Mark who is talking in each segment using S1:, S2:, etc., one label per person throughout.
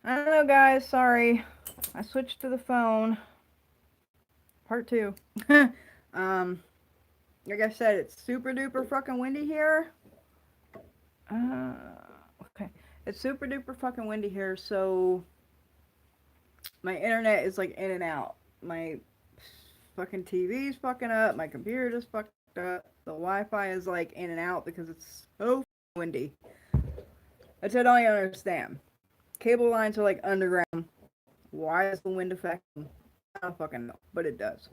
S1: I don't know, guys. Sorry. I switched to the phone. Part two. um, like I said, it's super duper fucking windy here. Okay. It's super duper fucking windy here, so my internet is like in and out. My fucking TV's fucking up. My computer's fucked up. The Wi-Fi is like in and out because it's so windy. Which I don't even understand. Cable lines are like underground. Why is the wind affecting? I don't fucking know, but it does.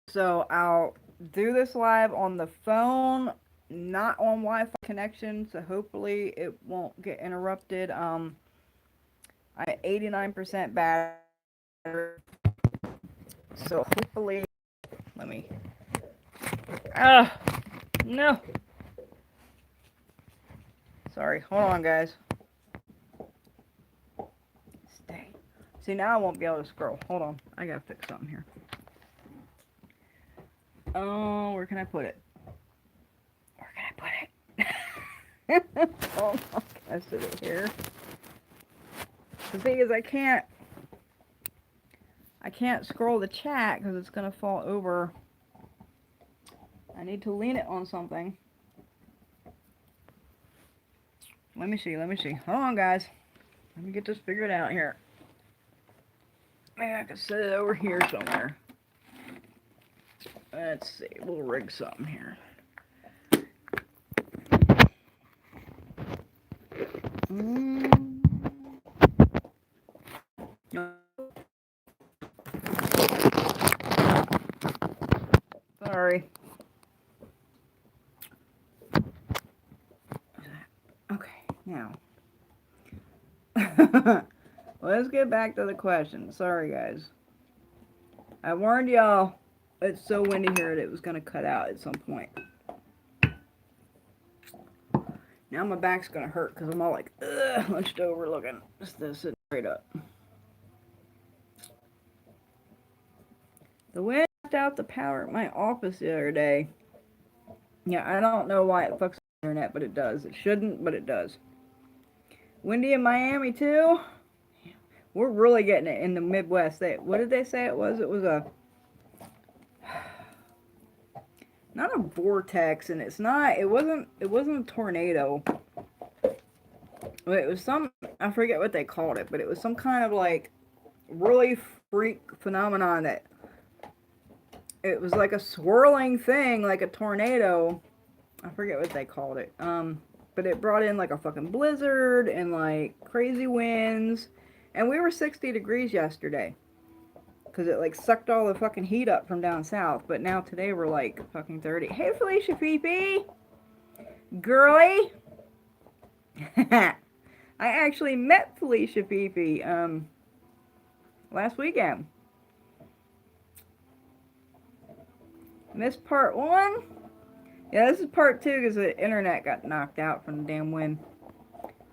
S1: So I'll do this live on the phone, not on Wi-Fi connection. So hopefully it won't get interrupted. I 89% battery. So hopefully, let me. Ah, no. Sorry. Hold on, guys. Stay. See, now I won't be able to scroll. Hold on. I gotta fix something here. Oh, where can I put it? Where can I put it? Oh, can I sit it here? The thing is, I can't scroll the chat because it's gonna fall over. I need to lean it on something. Let me see. Hold on, guys. Let me get this figured out here. Maybe I can set it over here somewhere. Let's see. We'll rig something here. No. Sorry. Okay, now. Let's get back to the question. Sorry, guys. I warned y'all it's so windy here that it was going to cut out at some point. Now my back's going to hurt because I'm all like, ugh, hunched over looking. Just sitting straight up. The wind knocked out the power at my office the other day. Yeah, I don't know why it fucks the internet, but it does. It shouldn't, but it does. Windy in Miami, too. We're really getting it in the Midwest. What did they say it was? It was a... not a vortex, and it wasn't a tornado. It was I forget what they called it, but it was some kind of like really freak phenomenon that it was like a swirling thing, like a tornado. I forget what they called it. But it brought in like a fucking blizzard and like crazy winds, and we were 60 degrees yesterday because it like sucked all the fucking heat up from down south. But now today we're like fucking 30. Hey, Felicia Fifi, girly. I actually met Felicia Fifi last weekend. Missed part one. Yeah, this is part two because the internet got knocked out from the damn wind.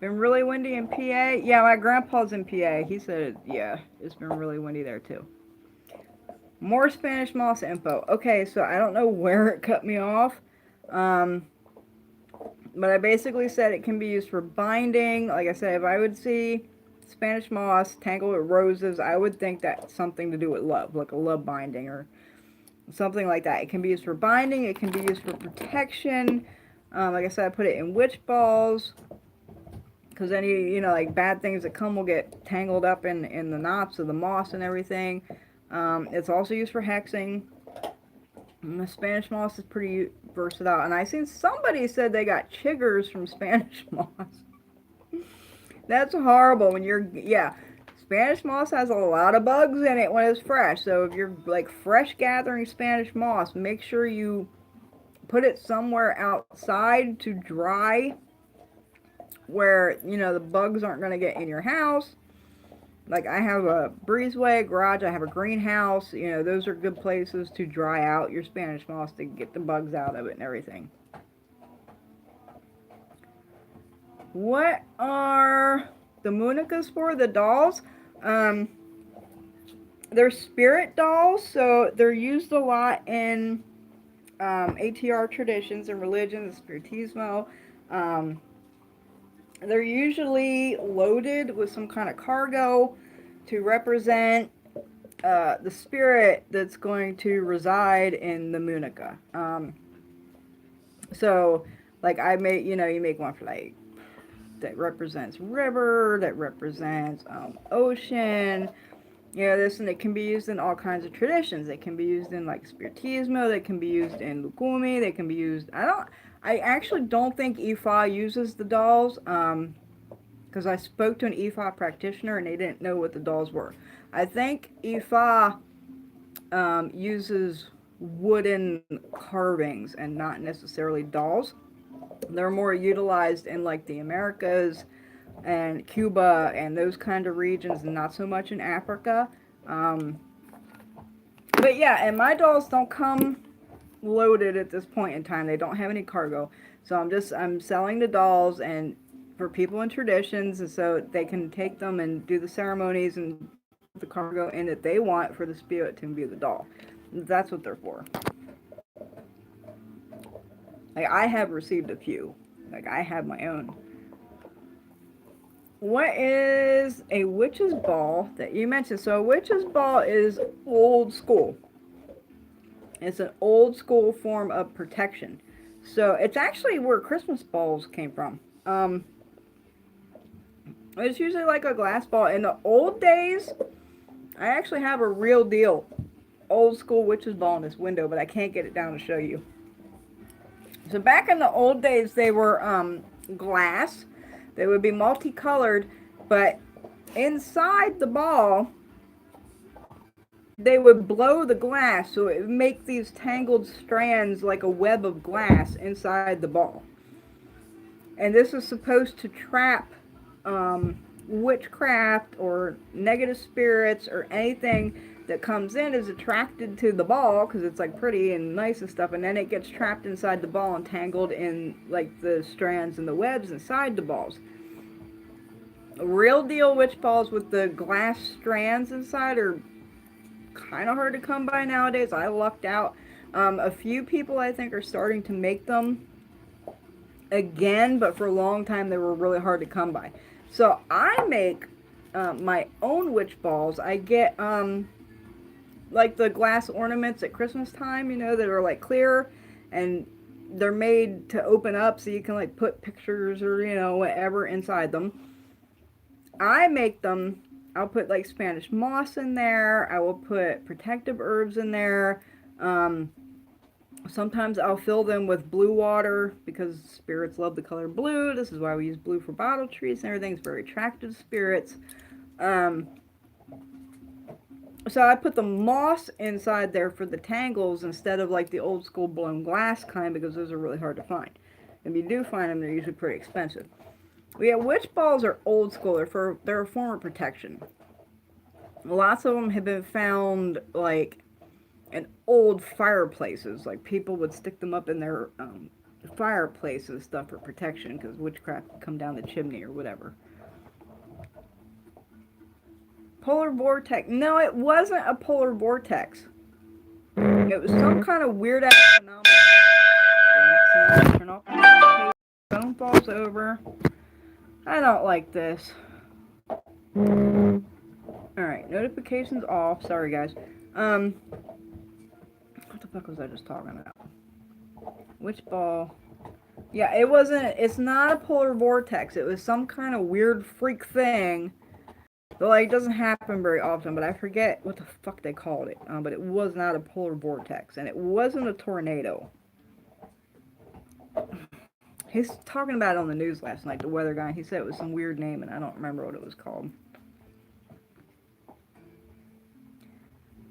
S1: Been really windy in PA. Yeah, my grandpa's in PA. He said, yeah, it's been really windy there too. More Spanish moss info. Okay, so I don't know where it cut me off. But I basically said it can be used for binding. Like I said, if I would see Spanish moss tangled with roses, I would think that's something to do with love, like a love binding or something like that. It can be used for binding. It can be used for protection. Like I said, I put it in witch balls because any, like bad things that come will get tangled up in the knots of the moss and everything. It's also used for hexing. And the Spanish moss is pretty versatile. And I seen somebody said they got chiggers from Spanish moss. That's horrible when yeah. Spanish moss has a lot of bugs in it when it's fresh. So if you're like fresh gathering Spanish moss, make sure you put it somewhere outside to dry where, the bugs aren't going to get in your house. Like I have a breezeway, garage, I have a greenhouse. Those are good places to dry out your Spanish moss to get the bugs out of it and everything. What are the Municas for? The dolls? They're spirit dolls, so they're used a lot in ATR traditions and religions, Spiritismo. They're usually loaded with some kind of cargo to represent the spirit that's going to reside in the Munica. So, like I make, you make one for like that represents river, that represents ocean. This, and it can be used in all kinds of traditions. It can be used in like spiritismo. They can be used in lukumi. They can be used. I actually don't think Ifa uses the dolls. Because I spoke to an Ifa practitioner and they didn't know what the dolls were. I think Ifa uses wooden carvings and not necessarily dolls. They're more utilized in like the Americas and Cuba and those kind of regions, and not so much in Africa. Um, but yeah, and my dolls don't come loaded at this point in time. They don't have any cargo. So I'm selling the dolls and for people in traditions, and so they can take them and do the ceremonies and put the cargo in that they want for the spirit to imbue the doll. That's what they're for. Like, I have received a few. Like, I have my own. What is a witch's ball that you mentioned? So a witch's ball is old school. It's an old school form of protection. So it's actually where Christmas balls came from. It's usually like a glass ball. In the old days, I actually have a real deal old school witch's ball in this window, but I can't get it down to show you. So back in the old days, they were glass. They would be multicolored, but inside the ball, they would blow the glass, so it would make these tangled strands like a web of glass inside the ball. And this is supposed to trap witchcraft or negative spirits or anything that comes in is attracted to the ball because it's like pretty and nice and stuff, and then it gets trapped inside the ball and tangled in like the strands and the webs inside the balls. Real deal witch balls with the glass strands inside are kind of hard to come by nowadays. I lucked out. A few people I think are starting to make them again, but for a long time they were really hard to come by. So I make my own witch balls. I get like the glass ornaments at Christmas time, that are like clear, and they're made to open up so you can like put pictures or whatever inside them. I make them. I'll put like Spanish moss in there. I will put protective herbs in there. Sometimes I'll fill them with blue water because spirits love the color blue. This is why we use blue for bottle trees and everything. It's very attractive to spirits. So I put the moss inside there for the tangles instead of like the old school blown glass kind, because those are really hard to find. If you do find them, they're usually pretty expensive. Yeah, witch balls are old school. They're a form of protection. Lots of them have been found like in old fireplaces. Like people would stick them up in their fireplaces and stuff for protection because witchcraft would come down the chimney or whatever. Polar vortex. No, it wasn't a polar vortex. It was some kind of weird ass phenomenon. Turn off the phone falls over. I don't like this. Alright, notifications off. Sorry, guys. What the fuck was I just talking about? Which ball? Yeah, it's not a polar vortex. It was some kind of weird freak thing. But, like, it doesn't happen very often, but I forget what the fuck they called it. But it was not a polar vortex, and it wasn't a tornado. He's talking about it on the news last night, the weather guy. He said it was some weird name, and I don't remember what it was called.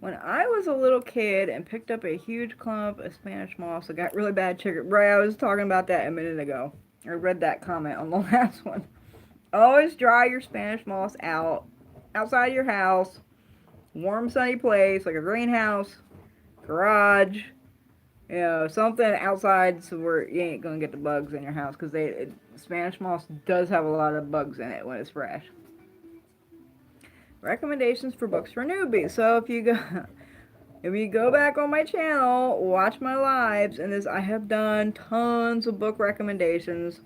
S1: When I was a little kid and picked up a huge clump of Spanish moss, I got really bad chicken. Right, I was talking about that a minute ago. I read that comment on the last one. Always dry your Spanish moss outside your house, warm sunny place like a greenhouse, garage, something outside so where you ain't gonna get the bugs in your house, because Spanish moss does have a lot of bugs in it when it's fresh. Recommendations for books for newbies. So if you go back on my channel, watch my lives, and I have done tons of book recommendations.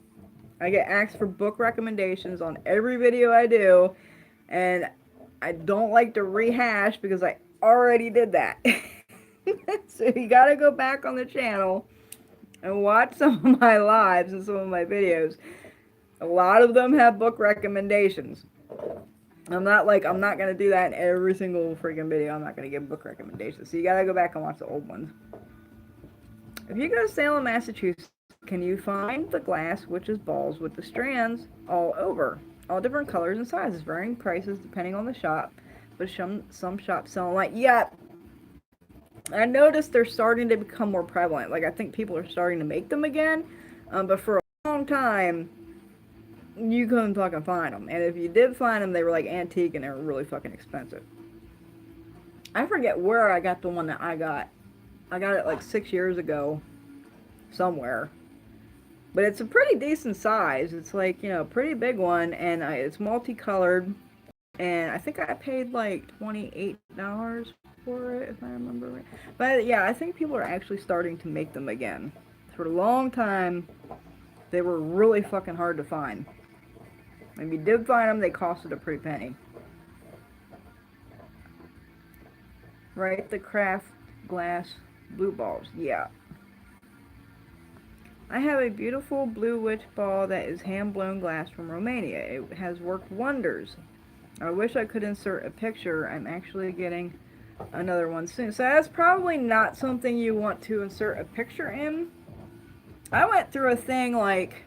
S1: I get asked for book recommendations on every video I do, and I don't like to rehash because I already did that. So you gotta go back on the channel and watch some of my lives and some of my videos. A lot of them have book recommendations. I'm not gonna do that in every single freaking video. I'm not gonna give book recommendations. So you gotta go back and watch the old ones. If you go to Salem, Massachusetts, can you find the glass witch's balls with the strands all over? All different colors and sizes, varying prices depending on the shop. But some shops sell them like, yeah, I noticed they're starting to become more prevalent. Like, I think people are starting to make them again. But for a long time, you couldn't fucking find them. And if you did find them, they were like antique and they were really fucking expensive. I forget where I got the one that I got. I got it like 6 years ago somewhere. But it's a pretty decent size. It's like, you know, a pretty big one. And it's multicolored. And I think I paid like $28 for it, if I remember right. But yeah, I think people are actually starting to make them again. For a long time, they were really fucking hard to find. If you did find them, they costed a pretty penny. Right, the craft glass blue balls. Yeah. I have a beautiful blue witch ball that is hand-blown glass from Romania. It has worked wonders. I wish I could insert a picture. I'm actually getting another one soon. So that's probably not something you want to insert a picture in. I went through a thing like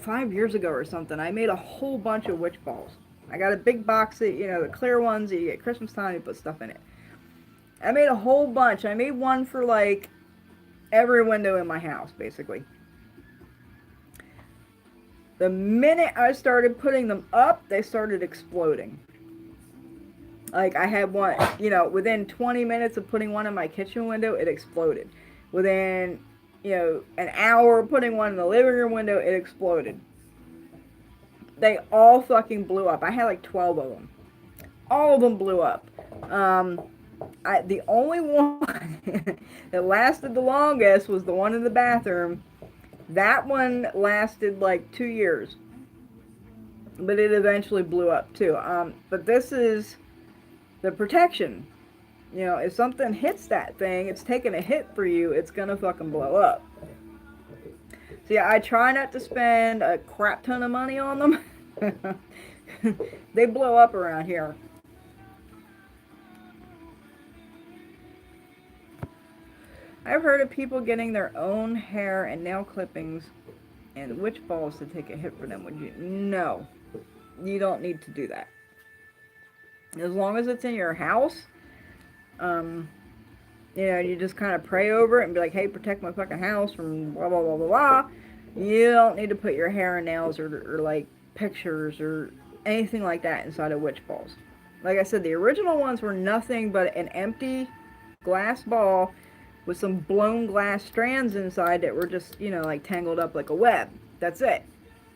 S1: 5 years ago or something. I made a whole bunch of witch balls. I got a big box that, you know, the clear ones that you get Christmas time, you put stuff in it. I made a whole bunch. I made one for like every window in my house, basically. The minute I started putting them up, they started exploding. Like, I had one, you know, within 20 minutes of putting one in my kitchen window, it exploded. Within, you know, an hour of putting one in the living room window, it exploded. They all fucking blew up. I had like 12 of them. All of them blew up. The only one that lasted the longest was the one in the bathroom. That one lasted like 2 years. But it eventually blew up too. But this is the protection. You know, if something hits that thing, it's taking a hit for you, it's gonna fucking blow up. So yeah, I try not to spend a crap ton of money on them. They blow up around here. I've heard of people getting their own hair and nail clippings and witch balls to take a hit for them. Would you? No. You don't need to do that. As long as it's in your house, you know, you just kind of pray over it and be like, hey, protect my fucking house from blah, blah, blah, blah, blah. You don't need to put your hair and nails or like pictures or anything like that inside of witch balls. Like I said, the original ones were nothing but an empty glass ball with some blown glass strands inside that were just, you know, like tangled up like a web. That's it.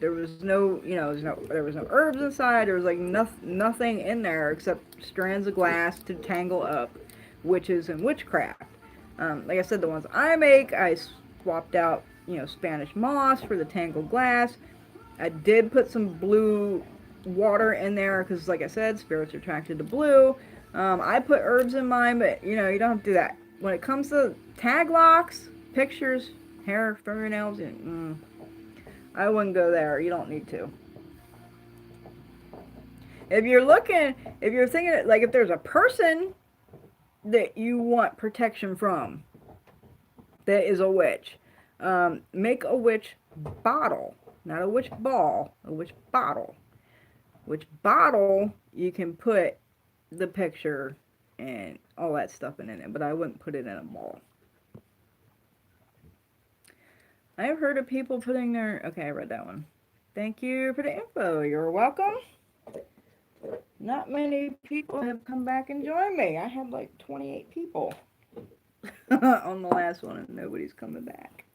S1: There was no, you know, there was no herbs inside. There was like nothing in there except strands of glass to tangle up witches and witchcraft. Like I said, the ones I make, I swapped out, you know, Spanish moss for the tangled glass. I did put some blue water in there because, like I said, spirits are attracted to blue. I put herbs in mine, but, you know, you don't have to do that. When it comes to tag locks, pictures, hair, fingernails, I wouldn't go there. You don't need to. If you're thinking, like, if there's a person that you want protection from that is a witch, make a witch bottle. Not a witch ball, a witch bottle. Which bottle you can put the picture and all that stuff in it, but I wouldn't put it in a ball. I've heard of people putting their... Okay, I read that one. Thank you for the info. You're welcome. Not many people have come back and joined me. I had like 28 people on the last one, and nobody's coming back.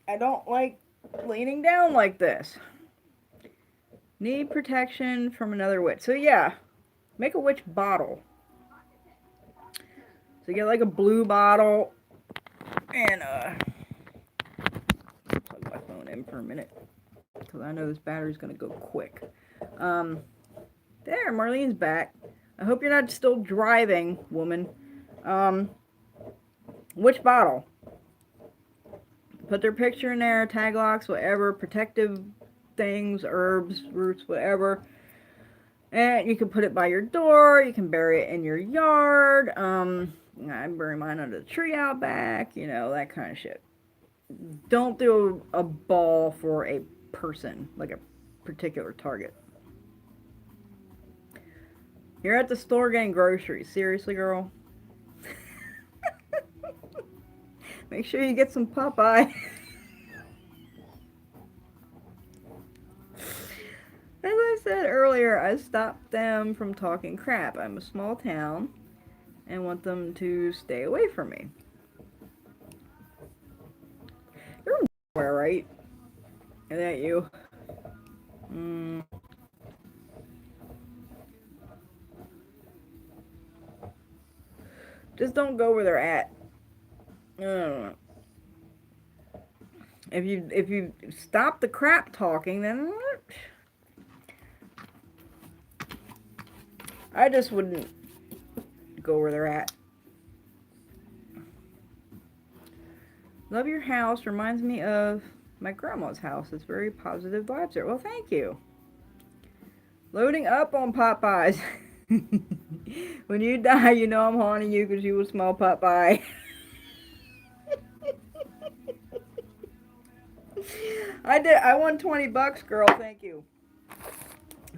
S1: I don't like leaning down like this. Need protection from another witch. So yeah, make a witch bottle. So get like a blue bottle and plug my phone in. charging for a minute because I know this battery's going to go quick. There, Marlene's back. I hope you're not still driving, woman. Which bottle? Put their picture in there, tag locks, whatever, protective things, herbs, roots, whatever. And you can put it by your door. You can bury it in your yard. I bury mine under the tree out back. You know, that kind of shit. Don't do a ball for a person, like a particular target. You're at the store getting groceries. Seriously, girl? Make sure you get some Popeye. As I said earlier, I stopped them from talking crap. I'm a small town and want them to stay away from me. You're where, right? Is that you? Just don't go where they're at. I don't know. If you stop the crap talking, then I just wouldn't go where they're at. Love your house. Reminds me of my grandma's house. It's very positive vibes there. Well, thank you. Loading up on Popeyes. When you die, you know I'm haunting you because you will smell Popeye. I did. I won $20, girl. Thank you.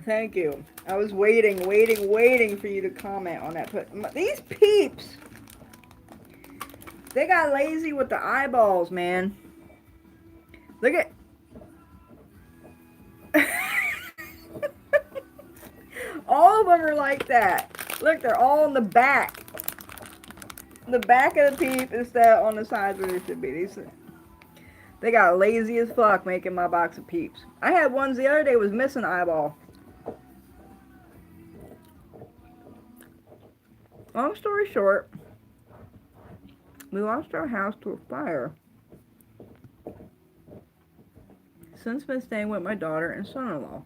S1: Thank you. I was waiting for you to comment on that. But these peeps, they got lazy with the eyeballs, man. Look at... all of them are like that. Look, they're all in the back. The back of the peep instead on the sides where they should be. They got lazy as fuck making my box of peeps. I had ones the other day was missing eyeball. Long story short, we lost our house to a fire. Since been staying with my daughter and son-in-law.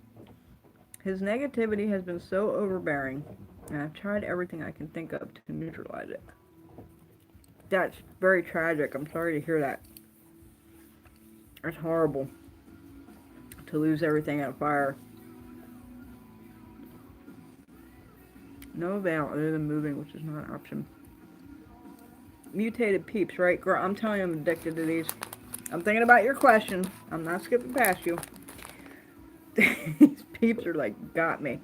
S1: His negativity has been so overbearing, and I've tried everything I can think of to neutralize it. That's very tragic. I'm sorry to hear that. It's horrible to lose everything in a fire. No avail other than moving, which is not an option. Mutated peeps, right? Girl, I'm telling you I'm addicted to these. I'm thinking about your question. I'm not skipping past you. These peeps are like, got me.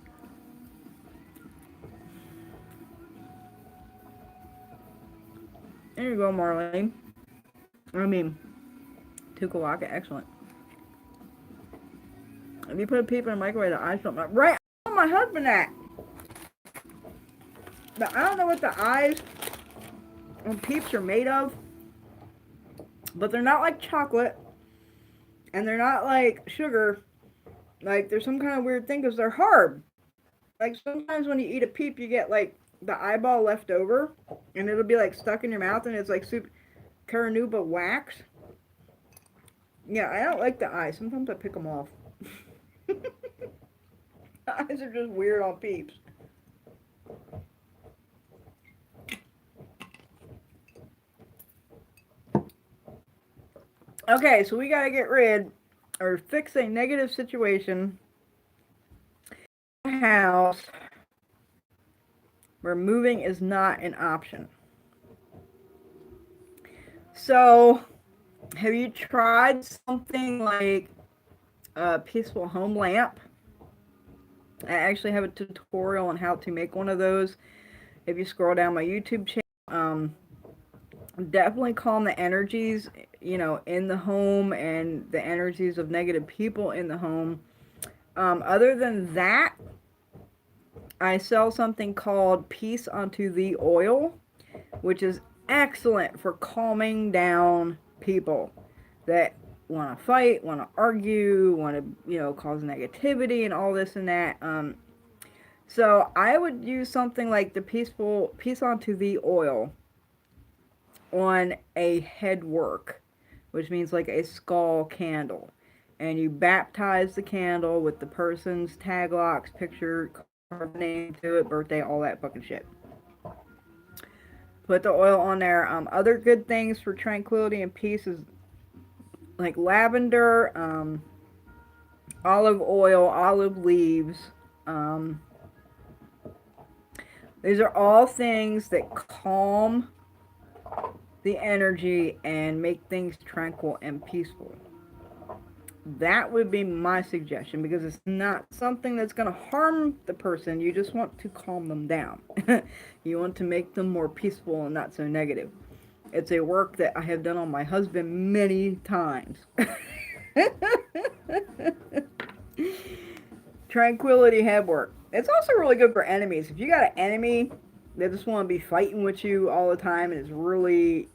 S1: There you go, Marlene. I mean, Tukalaka, excellent. If you put a peep in a microwave, the eyes don't... Right, I told my husband that. But I don't know what the eyes and peeps are made of. But they're not like chocolate. And they're not like sugar. Like, there's some kind of weird thing because they're hard. Like, sometimes when you eat a peep, you get, like, the eyeball left over. And it'll be, like, stuck in your mouth. And it's, like, soup Caranuba wax. Yeah, I don't like the eyes. Sometimes I pick them off. The eyes are just weird on peeps. Okay, so we gotta get rid or fix a negative situation in a house where moving is not an option. So, have you tried something like a peaceful home lamp? I actually have a tutorial on how to make one of those. If you scroll down my YouTube channel, definitely calm the energies, you know, in the home and the energies of negative people in the home. Other than that, I sell something called Peace Unto Thee Oil, which is excellent for calming down people that want to fight, want to argue, want to, you know, cause negativity and all this and that. So I would use something like the Peace Unto Thee Oil on a head work, which means like a skull candle. and you baptize the candle with the person's tag locks, picture, carve name to it, birthday, all that fucking shit. Put the oil on there. Other good things for tranquility and peace is like lavender, olive oil, olive leaves. These are all things that calm the energy and make things tranquil and peaceful. That would be my suggestion, because it's not something that's going to harm the person. You just want to calm them down. You want to make them more peaceful and not so negative. It's a work that I have done on my husband many times. Tranquility head work. It's also really good for enemies. If you got an enemy that just want to be fighting with you all the time and is really,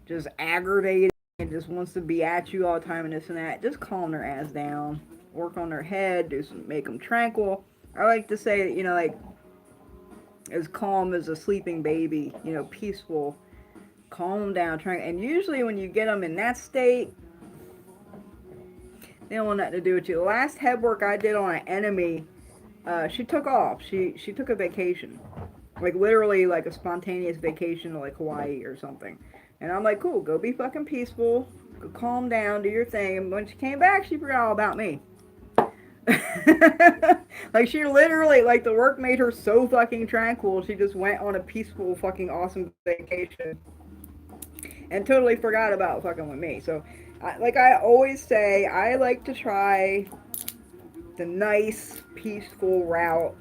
S1: just aggravated and just wants to be at you all the time and this and that, just calm their ass down. Work on their head. Make them tranquil. I like to say, like, as calm as a sleeping baby, peaceful. Calm them down. And usually when you get them in that state, they don't want nothing to do with you. The last head work I did on an enemy, she took off. She took a vacation. Like, literally, like a spontaneous vacation to, like, Hawaii or something. And I'm like, cool, go be fucking peaceful. Go calm down, do your thing. And when she came back, she forgot all about me. Like, she literally, like, the work made her so fucking tranquil, she just went on a peaceful, fucking awesome vacation. And totally forgot about fucking with me. So, like I always say, I like to try the nice, peaceful route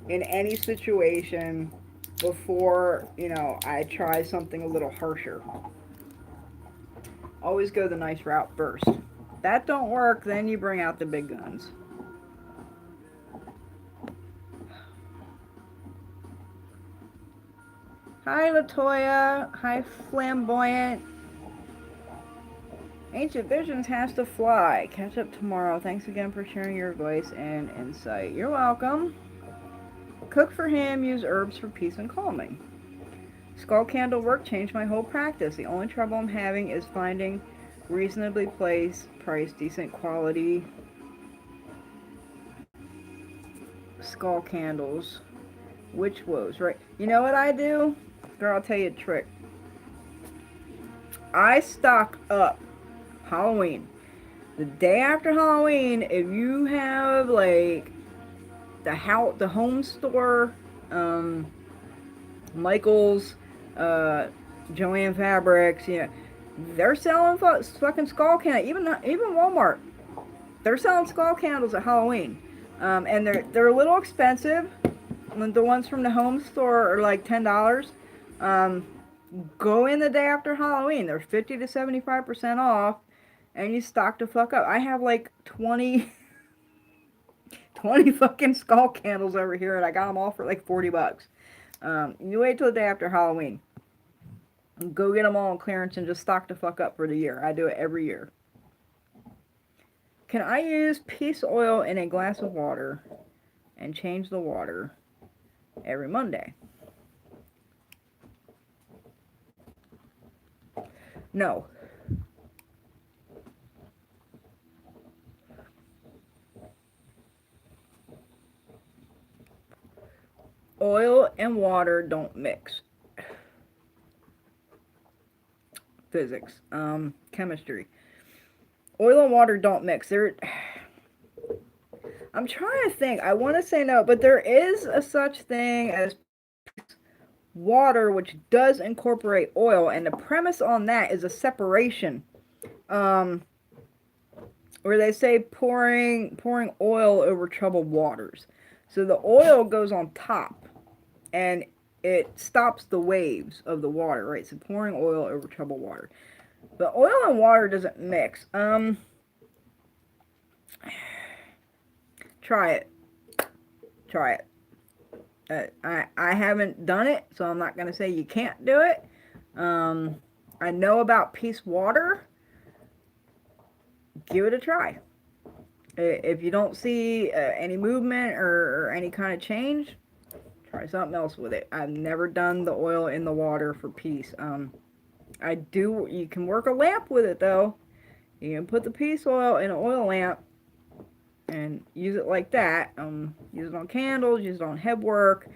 S1: in any situation before, I try something a little harsher. Always go the nice route first. If that don't work, then you bring out the big guns. Hi, Latoya. Hi, Flamboyant. Ancient Visions has to fly. Catch up tomorrow. Thanks again for sharing your advice and insight. You're welcome. Cook for him. Use herbs for peace and calming. Skull candle work changed my whole practice. The only trouble I'm having is finding reasonably priced, decent quality skull candles. Witch woes, right? You know what I do? Girl, I'll tell you a trick. I stock up Halloween. The day after Halloween, if you have like the home store, Michael's, Joanne Fabrics, they're selling fucking skull candles. Even Walmart, they're selling skull candles at Halloween, and they're a little expensive. The ones from the home store are like $10. Go in the day after Halloween. They're 50 to 75% off, and you stock the fuck up. I have like 20 fucking skull candles over here, and I got them all for like $40. You wait till the day after Halloween. Go get them all on clearance and just stock the fuck up for the year. I do it every year. Can I use peace oil in a glass of water and change the water every Monday? No. Oil and water don't mix. Physics. Chemistry. Oil and water don't mix. I'm trying to think. I want to say no, but there is a such thing as water, which does incorporate oil, and the premise on that is a separation, where they say pouring oil over troubled waters. So the oil goes on top, and it stops the waves of the water, right? So pouring oil over troubled water. But oil and water doesn't mix. Try it. I haven't done it, so I'm not going to say you can't do it. I know about peace water. Give it a try. If you don't see any movement or any kind of change, try something else with it. I've never done the oil in the water for peace. You can work a lamp with it, though. You can put the peace oil in an oil lamp and use it like that. Use it on candles, use it on head work.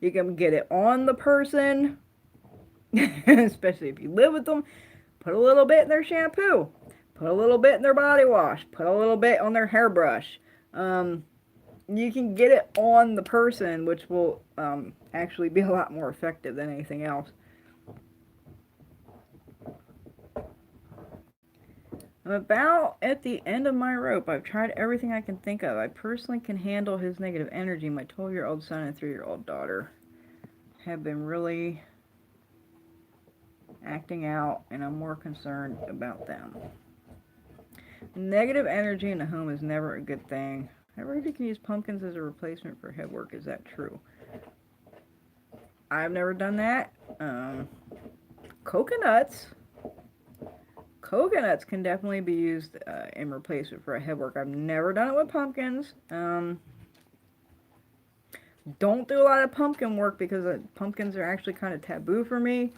S1: You can get it on the person, especially if you live with them. Put a little bit in their shampoo. Put a little bit in their body wash. Put a little bit on their hairbrush. You can get it on the person, which will actually be a lot more effective than anything else. I'm about at the end of my rope. I've tried everything I can think of. I personally can handle his negative energy. My 12-year-old son and 3-year-old daughter have been really acting out, and I'm more concerned about them. Negative energy in the home is never a good thing. I heard you can use pumpkins as a replacement for head work. Is that true? I've never done that. Coconuts can definitely be used in replacement for a head work. I've never done it with pumpkins. Don't do a lot of pumpkin work because pumpkins are actually kind of taboo for me.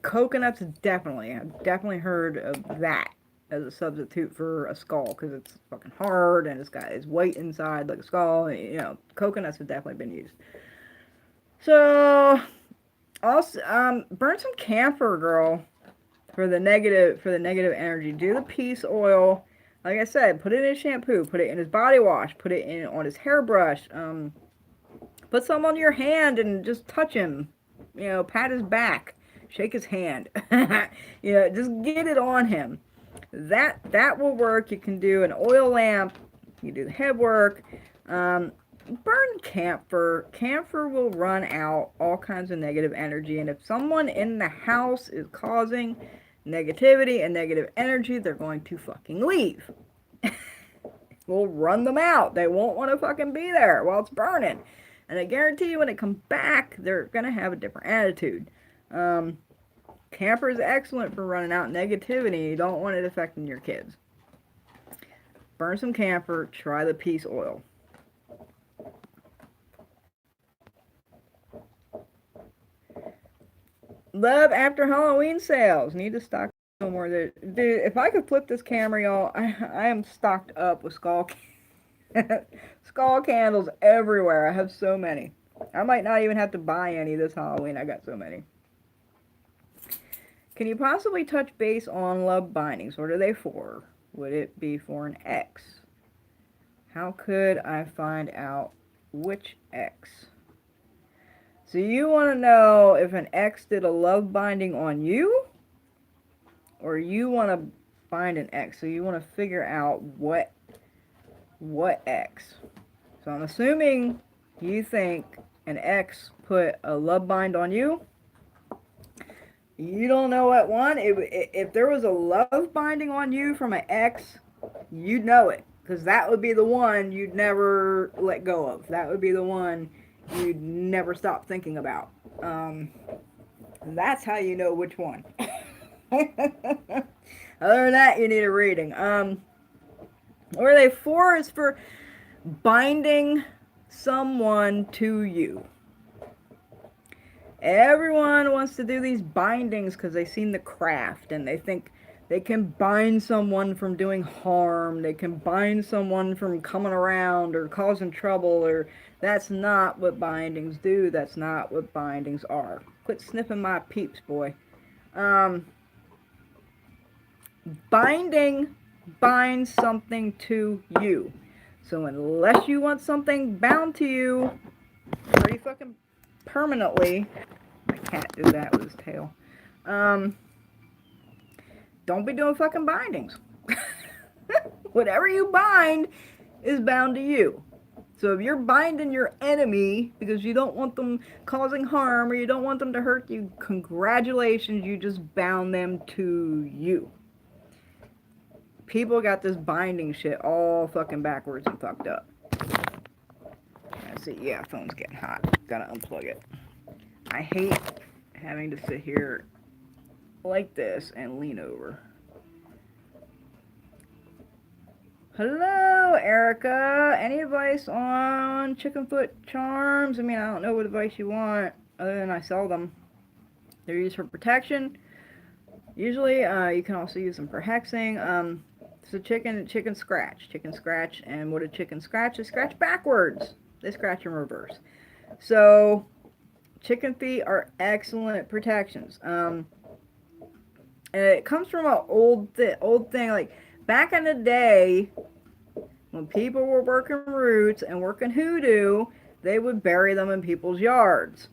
S1: Coconuts, definitely. I've definitely heard of that as a substitute for a skull because it's fucking hard and it's white inside like a skull. You know, coconuts have definitely been used. So, also, burn some camphor, girl, for the negative energy. Do the peace oil. Like I said, put it in shampoo, put it in his body wash, put it in on his hairbrush. Put some on your hand and just touch him. You know, pat his back, shake his hand. You know, just get it on him. That will work. You can do an oil lamp. You do the head work. Burn camphor. Camphor will run out all kinds of negative energy. And if someone in the house is causing negativity and negative energy, they're going to fucking leave. We'll run them out. They won't want to fucking be there while it's burning. And I guarantee you when it comes back, they're going to have a different attitude. Camphor is excellent for running out negativity. You don't want it affecting your kids. Burn some camphor. Try the peace oil. Love after Halloween sales. Need to stock no more. Dude, if I could flip this camera, y'all, I am stocked up with skull candles everywhere. I have so many. I might not even have to buy any this Halloween. I got so many. Can you possibly touch base on love bindings? What are they for? Would it be for an ex? How could I find out which ex? So you want to know if an ex did a love binding on you? Or you want to find an ex? So you want to figure out what ex. So I'm assuming you think an ex put a love bind on you. You don't know what one. If there was a love binding on you from an ex, you'd know it. Because that would be the one you'd never let go of. That would be the one you'd never stop thinking about. That's how you know which one. Other than that, you need a reading. What are they for? Is for binding someone to you. Everyone wants to do these bindings because they've seen the craft and they think they can bind someone from doing harm. They can bind someone from coming around or causing trouble. Or that's not what bindings do. That's not what bindings are. Quit sniffing my peeps, boy. Binding binds something to you. So unless you want something bound to you pretty fucking permanently, my cat did that with his tail. Don't be doing fucking bindings. Whatever you bind is bound to you. So if you're binding your enemy because you don't want them causing harm or you don't want them to hurt you, congratulations, you just bound them to you. People got this binding shit all fucking backwards and fucked up. Let's see, yeah, phone's getting hot. Gotta unplug it. I hate having to sit here like this and lean over. Hello, Erica. Any advice on chicken foot charms? I mean, I don't know what advice you want, other than I sell them. They're used for protection. Usually, you can also use them for hexing. So chicken scratch, and what a chicken scratch is scratch backwards. They scratch in reverse. So chicken feet are excellent protections. And it comes from an old thing. Like back in the day, when people were working roots and working hoodoo, they would bury them in people's yards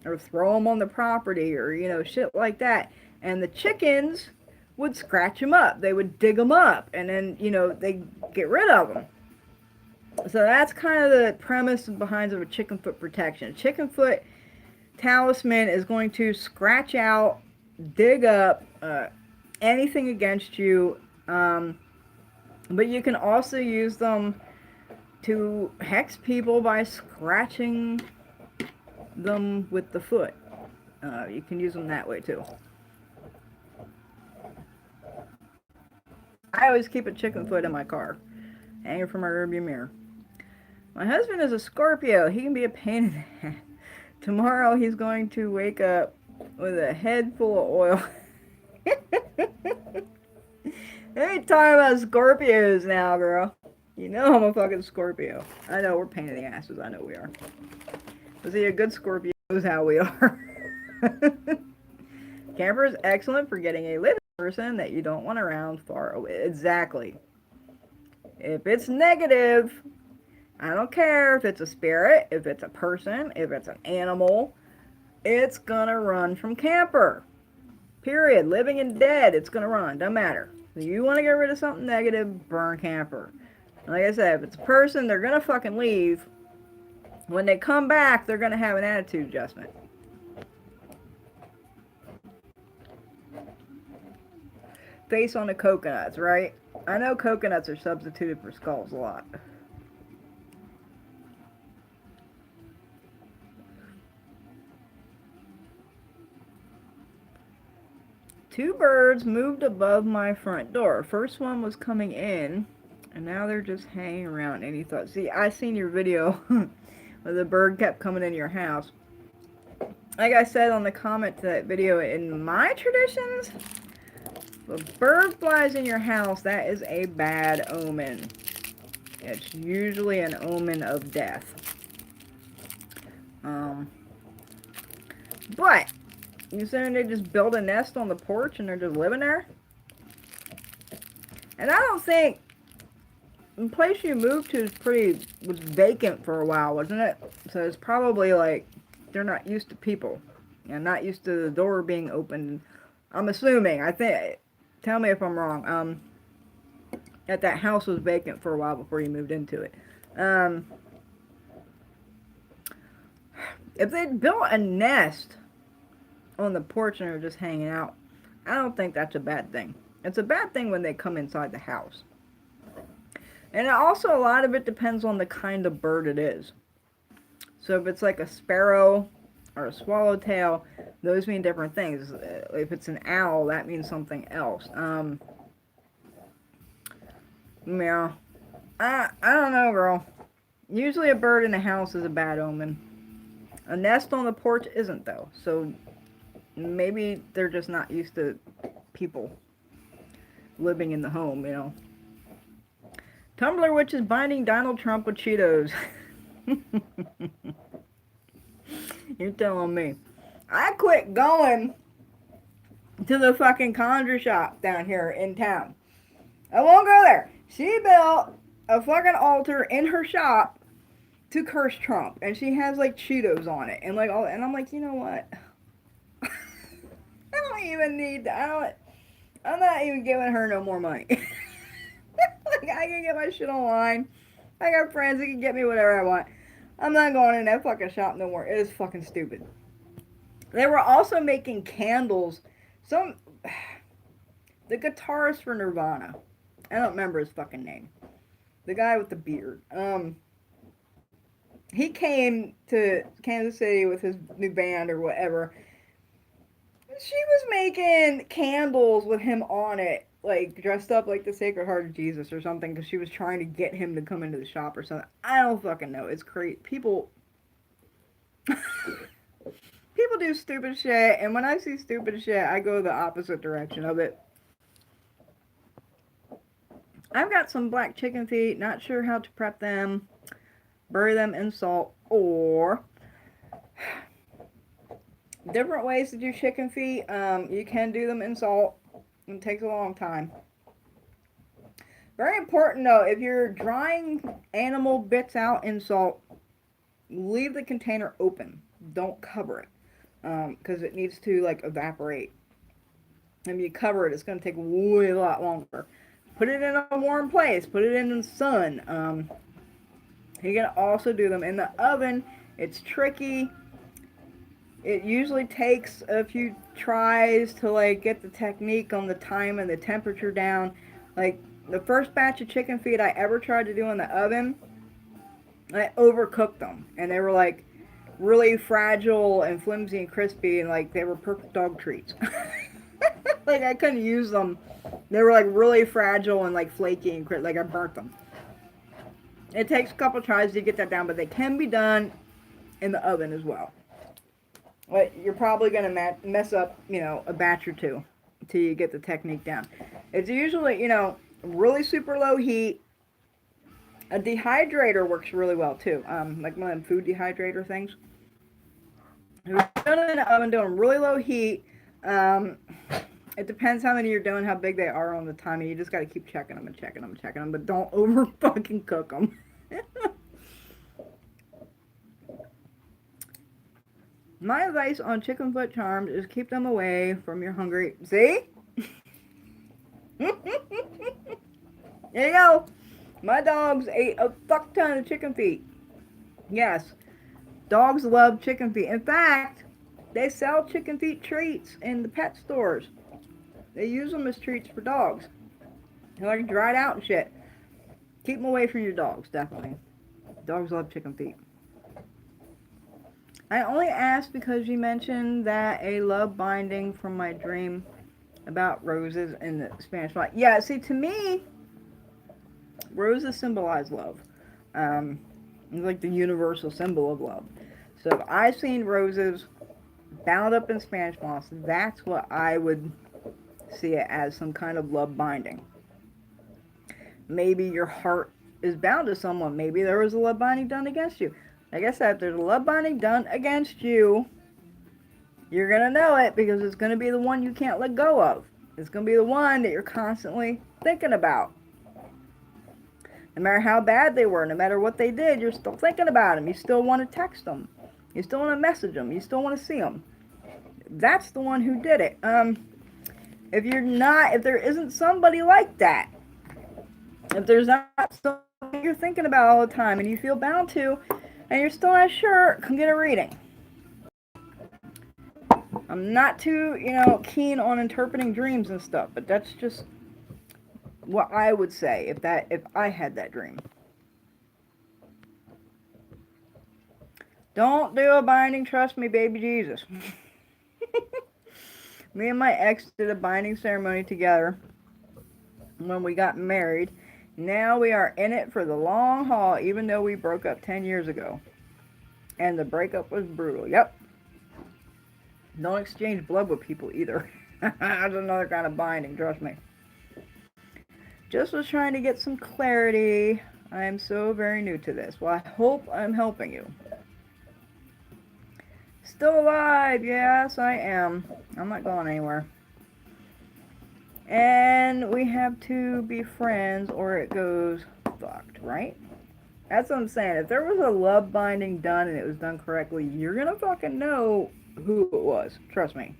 S1: or throw them on the property or shit like that. And the chickens would scratch them up. They would dig them up, and then they get rid of them. So that's kind of the premise behind a chicken foot protection. A chicken foot talisman is going to scratch out, dig up anything against you. But you can also use them to hex people by scratching them with the foot. You can use them that way too. I always keep a chicken foot in my car, hanging from my rearview mirror. My husband is a Scorpio. He can be a pain in the ass. Tomorrow he's going to wake up with a head full of oil. Let me talk about Scorpios now, girl. You know I'm a fucking Scorpio. I know we're pain in the asses. I know we are. But see, a good Scorpio is how we are. Camper is excellent for getting a living person that you don't want around far away. Exactly. If it's negative, I don't care if it's a spirit, if it's a person, if it's an animal, it's gonna run from camper. Period. Living and dead, it's gonna run. Doesn't matter. So you want to get rid of something negative, burn camper. Like I said, if it's a person, they're gonna fucking leave. When they come back, they're gonna have an attitude adjustment. Face on the coconuts, right? I know coconuts are substituted for skulls a lot. Two birds moved above my front door. First one was coming in, and now they're just hanging around. Any thoughts? See, I seen your video where the bird kept coming in your house. Like I said on the comment to that video, in my traditions, if a bird flies in your house, that is a bad omen. It's usually an omen of death. But you saying they just build a nest on the porch and they're just living there? And I don't think the place you moved to was vacant for a while, wasn't it? So it's probably like they're not used to people and not used to the door being open. I'm assuming. I think. Tell me if I'm wrong. That house was vacant for a while before you moved into it. If they'd built a nest on the porch and they're just hanging out, I don't think that's a bad thing. It's a bad thing when they come inside the house. And also, a lot of it depends on the kind of bird it is. So if it's like a sparrow or a swallowtail, those mean different things. If it's an owl, that means something else. Yeah. I don't know, girl. Usually a bird in a house is a bad omen. A nest on the porch isn't, though. So maybe they're just not used to people living in the home, Tumblr witch is binding Donald Trump with Cheetos. You're telling me. I quit going to the fucking Conjure shop down here in town. I won't go there. She built a fucking altar in her shop to curse Trump, and she has like Cheetos on it, and like all. And I'm like, you know what? I don't even need. I'm not even giving her no more money. Like, I can get my shit online. I got friends that can get me whatever I want. I'm not going in that fucking shop no more. It is fucking stupid. They were also making candles. The guitarist for Nirvana. I don't remember his fucking name. The guy with the beard. He came to Kansas City with his new band or whatever. She was making candles with him on it, like dressed up like the Sacred Heart of Jesus or something, because she was trying to get him to come into the shop or something. I don't fucking know. It's crazy. People People do stupid shit, and when I see stupid shit, I go the opposite direction of it. I've got some black chicken feet, not sure how to prep them, bury them in salt, or different ways to do chicken feet. You can do them in salt. It takes a long time. Very important though, if you're drying animal bits out in salt, leave the container open. Don't cover it, because it needs to like evaporate. If you cover it, it's going to take way a lot longer. Put it in a warm place. Put it in the sun. You can also do them in the oven. It's tricky. It usually takes a few tries to like get the technique on the time and the temperature down. Like the first batch of chicken feet I ever tried to do in the oven, I overcooked them, and they were like really fragile and flimsy and crispy, and like they were perfect dog treats. Like I couldn't use them. They were like really fragile and like flaky and like I burnt them. It takes a couple tries to get that down, but they can be done in the oven as well. But you're probably gonna mess up, a batch or two until you get the technique down. It's usually, really super low heat. A dehydrator works really well too. Like one of them food dehydrator things. If you're doing it in the oven, doing really low heat. It depends how many you're doing, how big they are on the time, and you just gotta keep checking them and checking them and checking them, but don't over fucking cook them. My advice on chicken foot charms is keep them away from your hungry. See? There you go. My dogs ate a fuck ton of chicken feet. Yes, dogs love chicken feet. In fact, they sell chicken feet treats in the pet stores. They use them as treats for dogs. They're like dried out and shit. Keep them away from your dogs, definitely. Dogs love chicken feet. I only asked because you mentioned that a love binding from my dream about roses in the Spanish flag. Yeah, see, to me, roses symbolize love. It's like the universal symbol of love. So if I've seen roses bound up in Spanish moss, that's what I would see it as, some kind of love binding. Maybe your heart is bound to someone. Maybe there was a love binding done against you. Like I said, if there's a love binding done against you, you're going to know it because it's going to be the one you can't let go of. It's going to be the one that you're constantly thinking about. No matter how bad they were, no matter what they did, you're still thinking about them. You still want to text them. You still want to message them. You still want to see them. That's the one who did it. If there isn't somebody like that, if there's not somebody you're thinking about all the time and you feel bound to, and you're still not sure, come get a reading. I'm not too, keen on interpreting dreams and stuff, but that's just what I would say if I had that dream. Don't do a binding, trust me, baby Jesus. Me and my ex did a binding ceremony together when we got married. Now we are in it for the long haul, even though we broke up 10 years ago. And the breakup was brutal. Yep. Don't exchange blood with people either. That's another kind of binding, trust me. Just was trying to get some clarity. I am so very new to this. Well, I hope I'm helping you. Still alive, yes I am. I'm not going anywhere. And we have to be friends or it goes fucked, right? That's what I'm saying. If there was a love binding done and it was done correctly, you're gonna fucking know who it was. Trust me.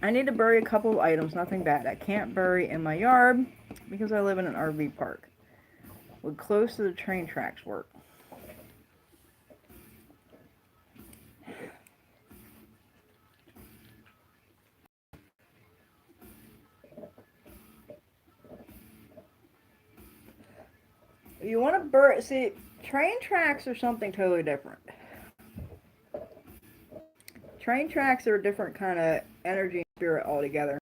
S1: I need to bury a couple of items, nothing bad. I can't bury in my yard because I live in an RV park. Would close to the train tracks work? You want to bury... See, train tracks are something totally different. Train tracks are a different kind of energy and spirit altogether.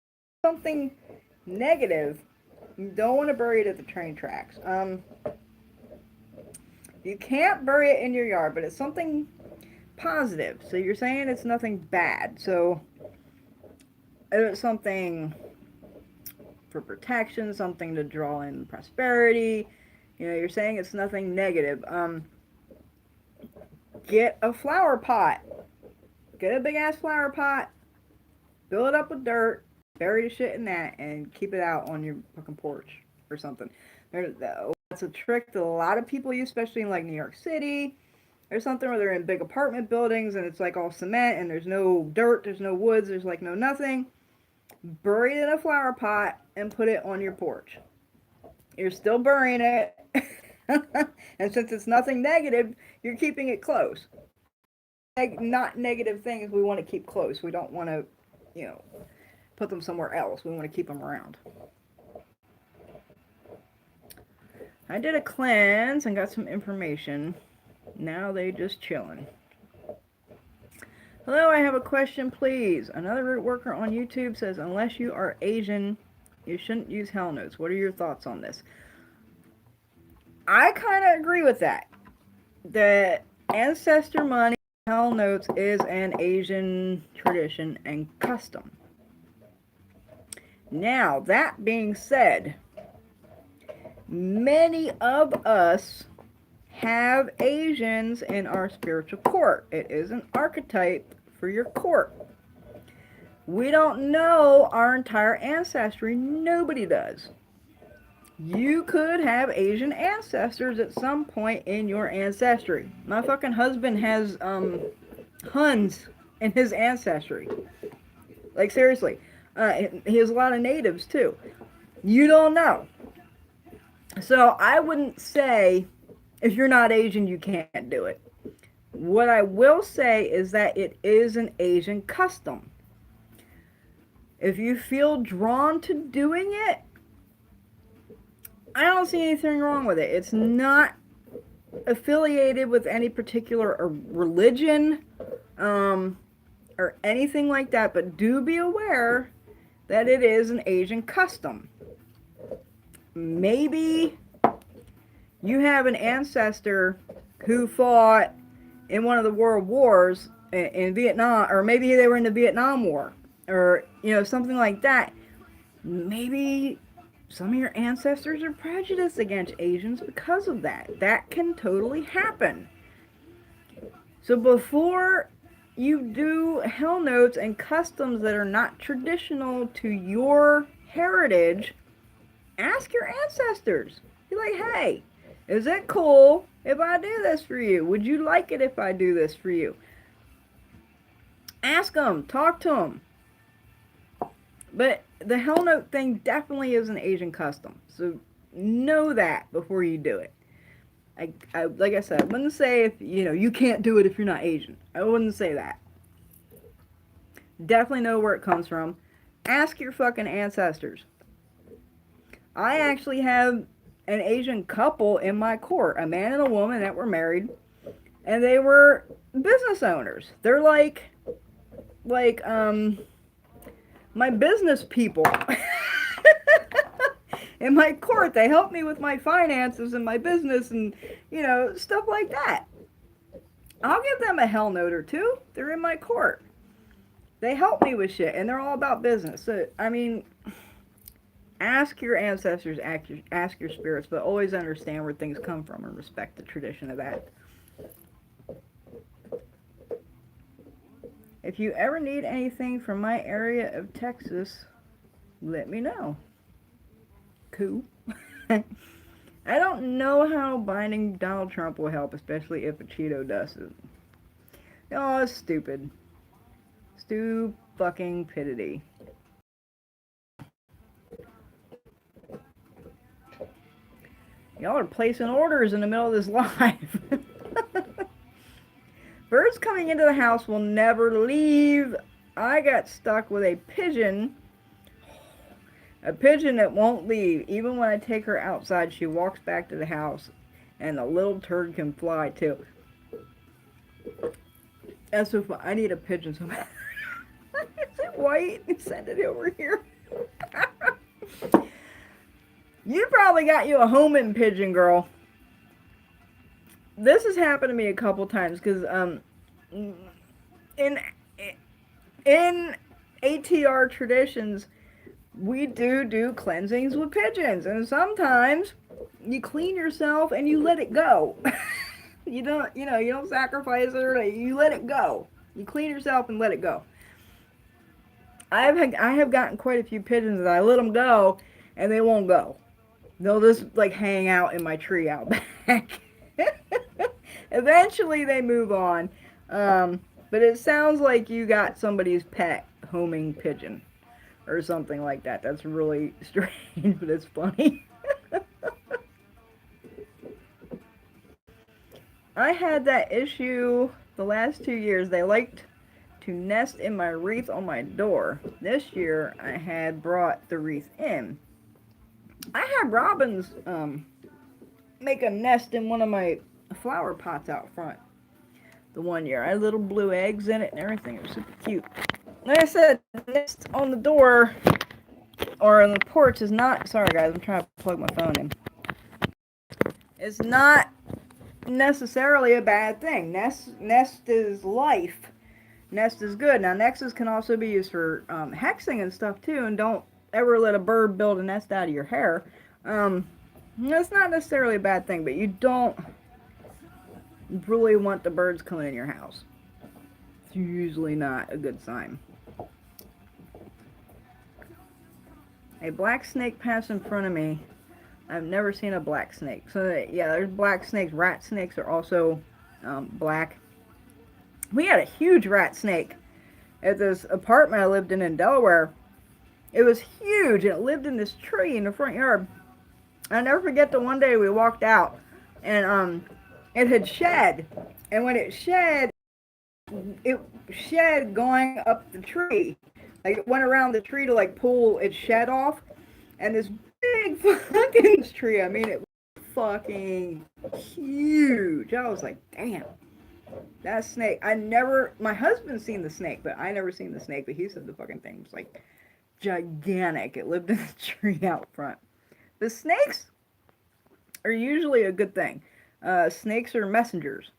S1: Something negative, you don't want to bury it at the train tracks. You can't bury it in your yard, but it's something positive. So you're saying it's nothing bad. So it's something for protection, something to draw in prosperity. You know, you're saying it's nothing negative. Get a flower pot. Get a big ass flower pot. Fill it up with dirt. Bury the shit in that and keep it out on your fucking porch or something. That's a trick that a lot of people use, especially in like New York City or something, where they're in big apartment buildings and it's like all cement and there's no dirt, there's no woods, there's like no nothing. Bury it in a flower pot and put it on your porch. You're still burying it. And since it's nothing negative, you're keeping it close. Not negative things we want to keep close. We don't want to, you know, put them somewhere else. We want to keep them around. I did a cleanse and got some information. Now they just chilling. Hello, I have a question, please. Another root worker on YouTube says, unless you are Asian, you shouldn't use hell notes. What are your thoughts on this? I kind of agree with that. The ancestor money, hell notes, is an Asian tradition and custom. Now, that being said, many of us have Asians in our spiritual court. It is an archetype for your court. We don't know our entire ancestry. Nobody does. You could have Asian ancestors at some point in your ancestry. My fucking husband has Huns in his ancestry. Like, seriously. He has a lot of natives, too. You don't know. So, I wouldn't say, if you're not Asian, you can't do it. What I will say is that it is an Asian custom. If you feel drawn to doing it, I don't see anything wrong with it. It's not affiliated with any particular religion or anything like that, but do be aware that it is an Asian custom. Maybe you have an ancestor who fought in one of the world wars in Vietnam, or maybe they were in the Vietnam War, or, you know, something like that. Maybe some of your ancestors are prejudiced against Asians because of that. That can totally happen. So before you do hell notes and customs that are not traditional to your heritage, ask your ancestors. Be like, hey, is it cool if I do this for you? Would you like it if I do this for you? Ask them. Talk to them. But the hell note thing definitely is an Asian custom. So know that before you do it. I like I said, I wouldn't say if, you know, you can't do it if you're not Asian. I wouldn't say that. Definitely know where it comes from. Ask your fucking ancestors. I actually have an Asian couple in my court, a man and a woman that were married, and they were business owners. They're like my business people. In my court, they help me with my finances and my business and, you know, stuff like that. I'll give them a hell note or two. They're in my court. They help me with shit, and they're all about business. So, I mean, ask your ancestors, ask your spirits, but always understand where things come from and respect the tradition of that. If you ever need anything from my area of Texas, let me know. Cool. I don't know how binding Donald Trump will help, especially if a Cheeto does it. Oh, it's stupid. Stu-fucking-pitity. Y'all are placing orders in the middle of this live. Birds coming into the house will never leave. I got stuck with a pigeon that won't leave. Even when I take her outside, she walks back to the house, and the little turd can fly too. That's so fun. I need a pigeon so bad. Is it white? Send it over here. You probably got you a homing pigeon, girl. This has happened to me a couple times because in in ATR traditions, we do cleansings with pigeons, and sometimes you clean yourself and you let it go. You don't, you don't sacrifice it, or you let it go. You clean yourself and let it go. I have gotten quite a few pigeons that I let them go, and they won't go. They'll just like hang out in my tree out back. Eventually, they move on. But it sounds like you got somebody's pet homing pigeon or something like that. That's really strange, but it's funny. I had that issue the last 2 years. They liked to nest in my wreath on my door. This year, I had brought the wreath in. I had robins make a nest in one of my flower pots out front. The one year, I had little blue eggs in it and everything. It was super cute. Like I said, the nest on the door or on the porch is not. Sorry, guys, I'm trying to plug my phone in. It's not necessarily a bad thing. Nest is life. Nest is good. Now, nexus can also be used for hexing and stuff too. And don't ever let a bird build a nest out of your hair. That's not necessarily a bad thing, but you don't really want the birds coming in your house. It's usually not a good sign. A black snake passed in front of me. I've never seen a black snake. So yeah, there's black snakes. Rat snakes are also black. We had a huge rat snake at this apartment I lived in Delaware. It was huge, and it lived in this tree in the front yard. I'll never forget the one day we walked out, and it had shed. And when it shed going up the tree. Like, it went around the tree to, like, pull its shed off. And this big fucking tree, I mean, it was fucking huge. I was like, damn. That snake, my husband's seen the snake, but I never seen the snake. But he said the fucking thing was, like, gigantic. It lived in the tree out front. The snakes are usually a good thing. Snakes are messengers.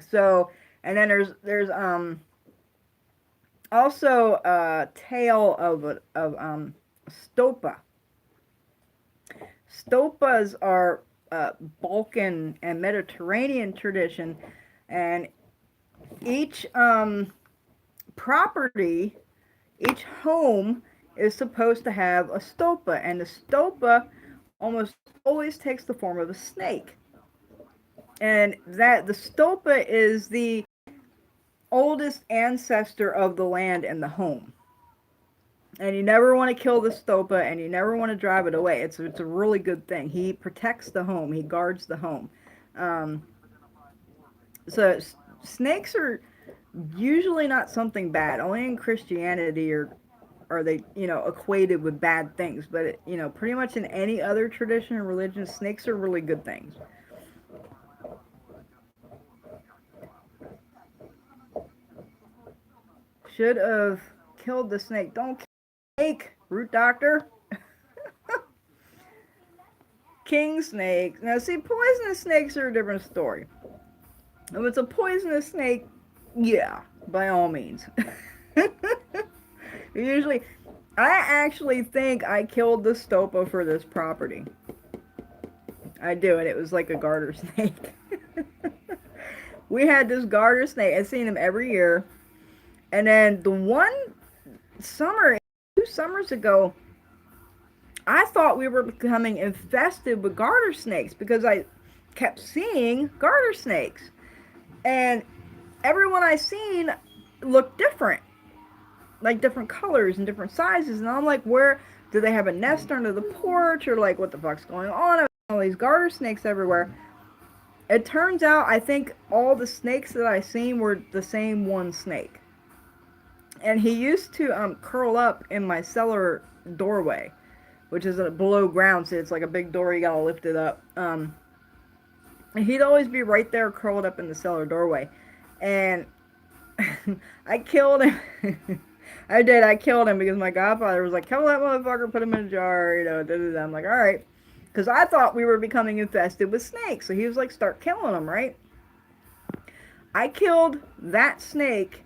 S1: So, and then there's also a tale of stupa. Stupas are Balkan and Mediterranean tradition, and each property, each home is supposed to have a stupa, and the stupa almost always takes the form of a snake. And that the stupa is the oldest ancestor of the land and the home. And you never want to kill the stupa, and you never want to drive it away. It's a really good thing. He protects the home. He guards the home. So snakes are usually not something bad. Only in Christianity are they, equated with bad things. But, pretty much in any other tradition or religion, snakes are really good things. Should have killed the snake. Don't kill the snake, root doctor. King snake. Now, see, poisonous snakes are a different story. If it's a poisonous snake, yeah, by all means. Usually, I actually think I killed the stupa for this property. I do, and it was like a garter snake. We had this garter snake. I've seen him every year. And then the one summer, 2 summers ago, I thought we were becoming infested with garter snakes because I kept seeing garter snakes. And everyone I seen looked different. Like different colors and different sizes. And I'm like, where, do they have a nest under the porch? Or like, what the fuck's going on? All these garter snakes everywhere. It turns out, I think all the snakes that I seen were the same one snake. And he used to curl up in my cellar doorway, which is below ground, so it's like a big door, you gotta lift it up. And he'd always be right there curled up in the cellar doorway. And I killed him. I killed him because my godfather was like, kill that motherfucker, put him in a jar, I'm like, alright. Because I thought we were becoming infested with snakes. So he was like, start killing them, right? I killed that snake,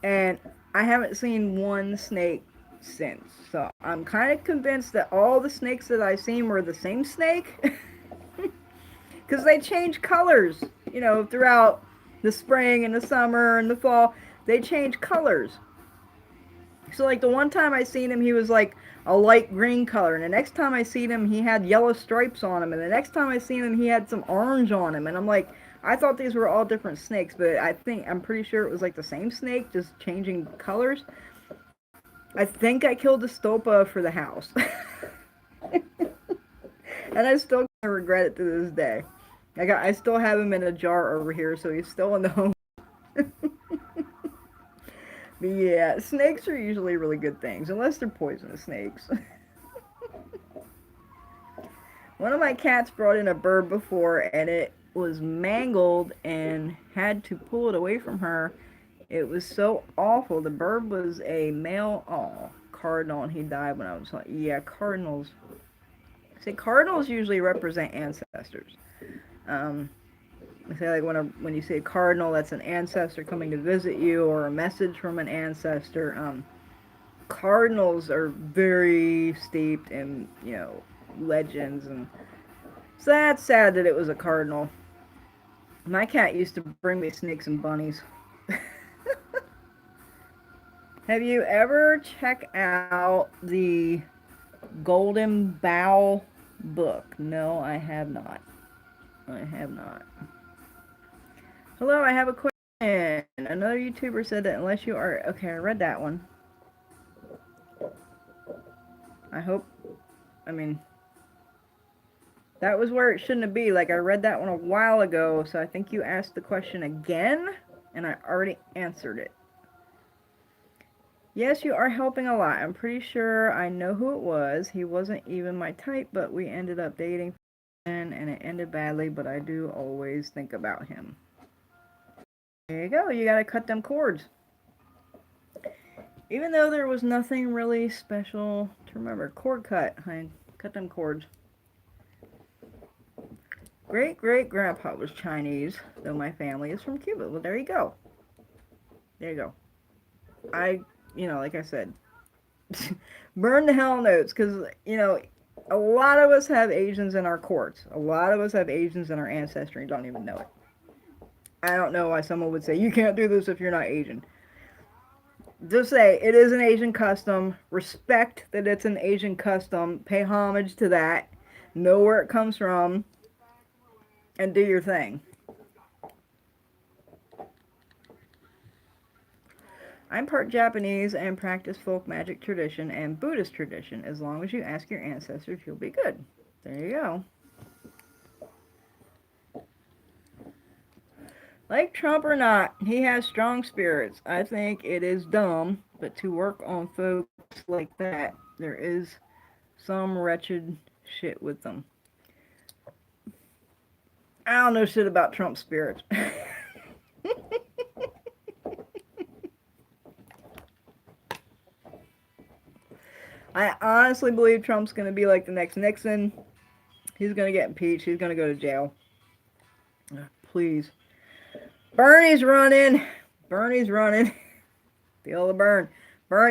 S1: and I haven't seen one snake since. So I'm kind of convinced that all the snakes that I've seen were the same snake. Because they change colors, throughout the spring and the summer and the fall. They change colors. So, like, the one time I seen him, he was like a light green color. And the next time I seen him, he had yellow stripes on him. And the next time I seen him, he had some orange on him. And I'm like, I thought these were all different snakes, but I'm pretty sure it was like the same snake, just changing colors. I think I killed the Stolpa for the house. And I still regret it to this day. I still have him in a jar over here, so he's still in the home. But yeah, snakes are usually really good things, unless they're poisonous snakes. One of my cats brought in a bird before, and it was mangled and had to pull it away from her. It was so awful. The bird was a male, cardinal, and he died when I was like, yeah, cardinals. See, cardinals usually represent ancestors. I say, like, when you say cardinal, that's an ancestor coming to visit you, or a message from an ancestor. Cardinals are very steeped in, legends, and so that's sad that it was a cardinal. My cat used to bring me snakes and bunnies. Have you ever checked out the Golden Bough book? No, I have not. I have not. Hello, I have a question. Another YouTuber said that unless you are... Okay, I read that one. That was where it shouldn't be. Like, I read that one a while ago, so I think you asked the question again, and I already answered it. Yes, you are helping a lot. I'm pretty sure I know who it was. He wasn't even my type, but we ended up dating, and it ended badly, but I do always think about him. There you go. You gotta cut them cords. Even though there was nothing really special to remember. Cord cut, honey. Cut them cords. Great-great-grandpa was Chinese, though my family is from Cuba. Well, there you go. There you go. Like I said, burn the hell notes, because, a lot of us have Asians in our courts. A lot of us have Asians in our ancestry and don't even know it. I don't know why someone would say, you can't do this if you're not Asian. Just say, it is an Asian custom. Respect that it's an Asian custom. Pay homage to that. Know where it comes from. And do your thing. I'm part Japanese and practice folk magic tradition and Buddhist tradition. As long as you ask your ancestors, you'll be good. There you go. Like Trump or not, he has strong spirits. I think it is dumb, but to work on folks like that, there is some wretched shit with them. I don't know shit about Trump's spirits. I honestly believe Trump's going to be like the next Nixon. He's going to get impeached. He's going to go to jail. Please. Bernie's running. Bernie's running. Feel the burn.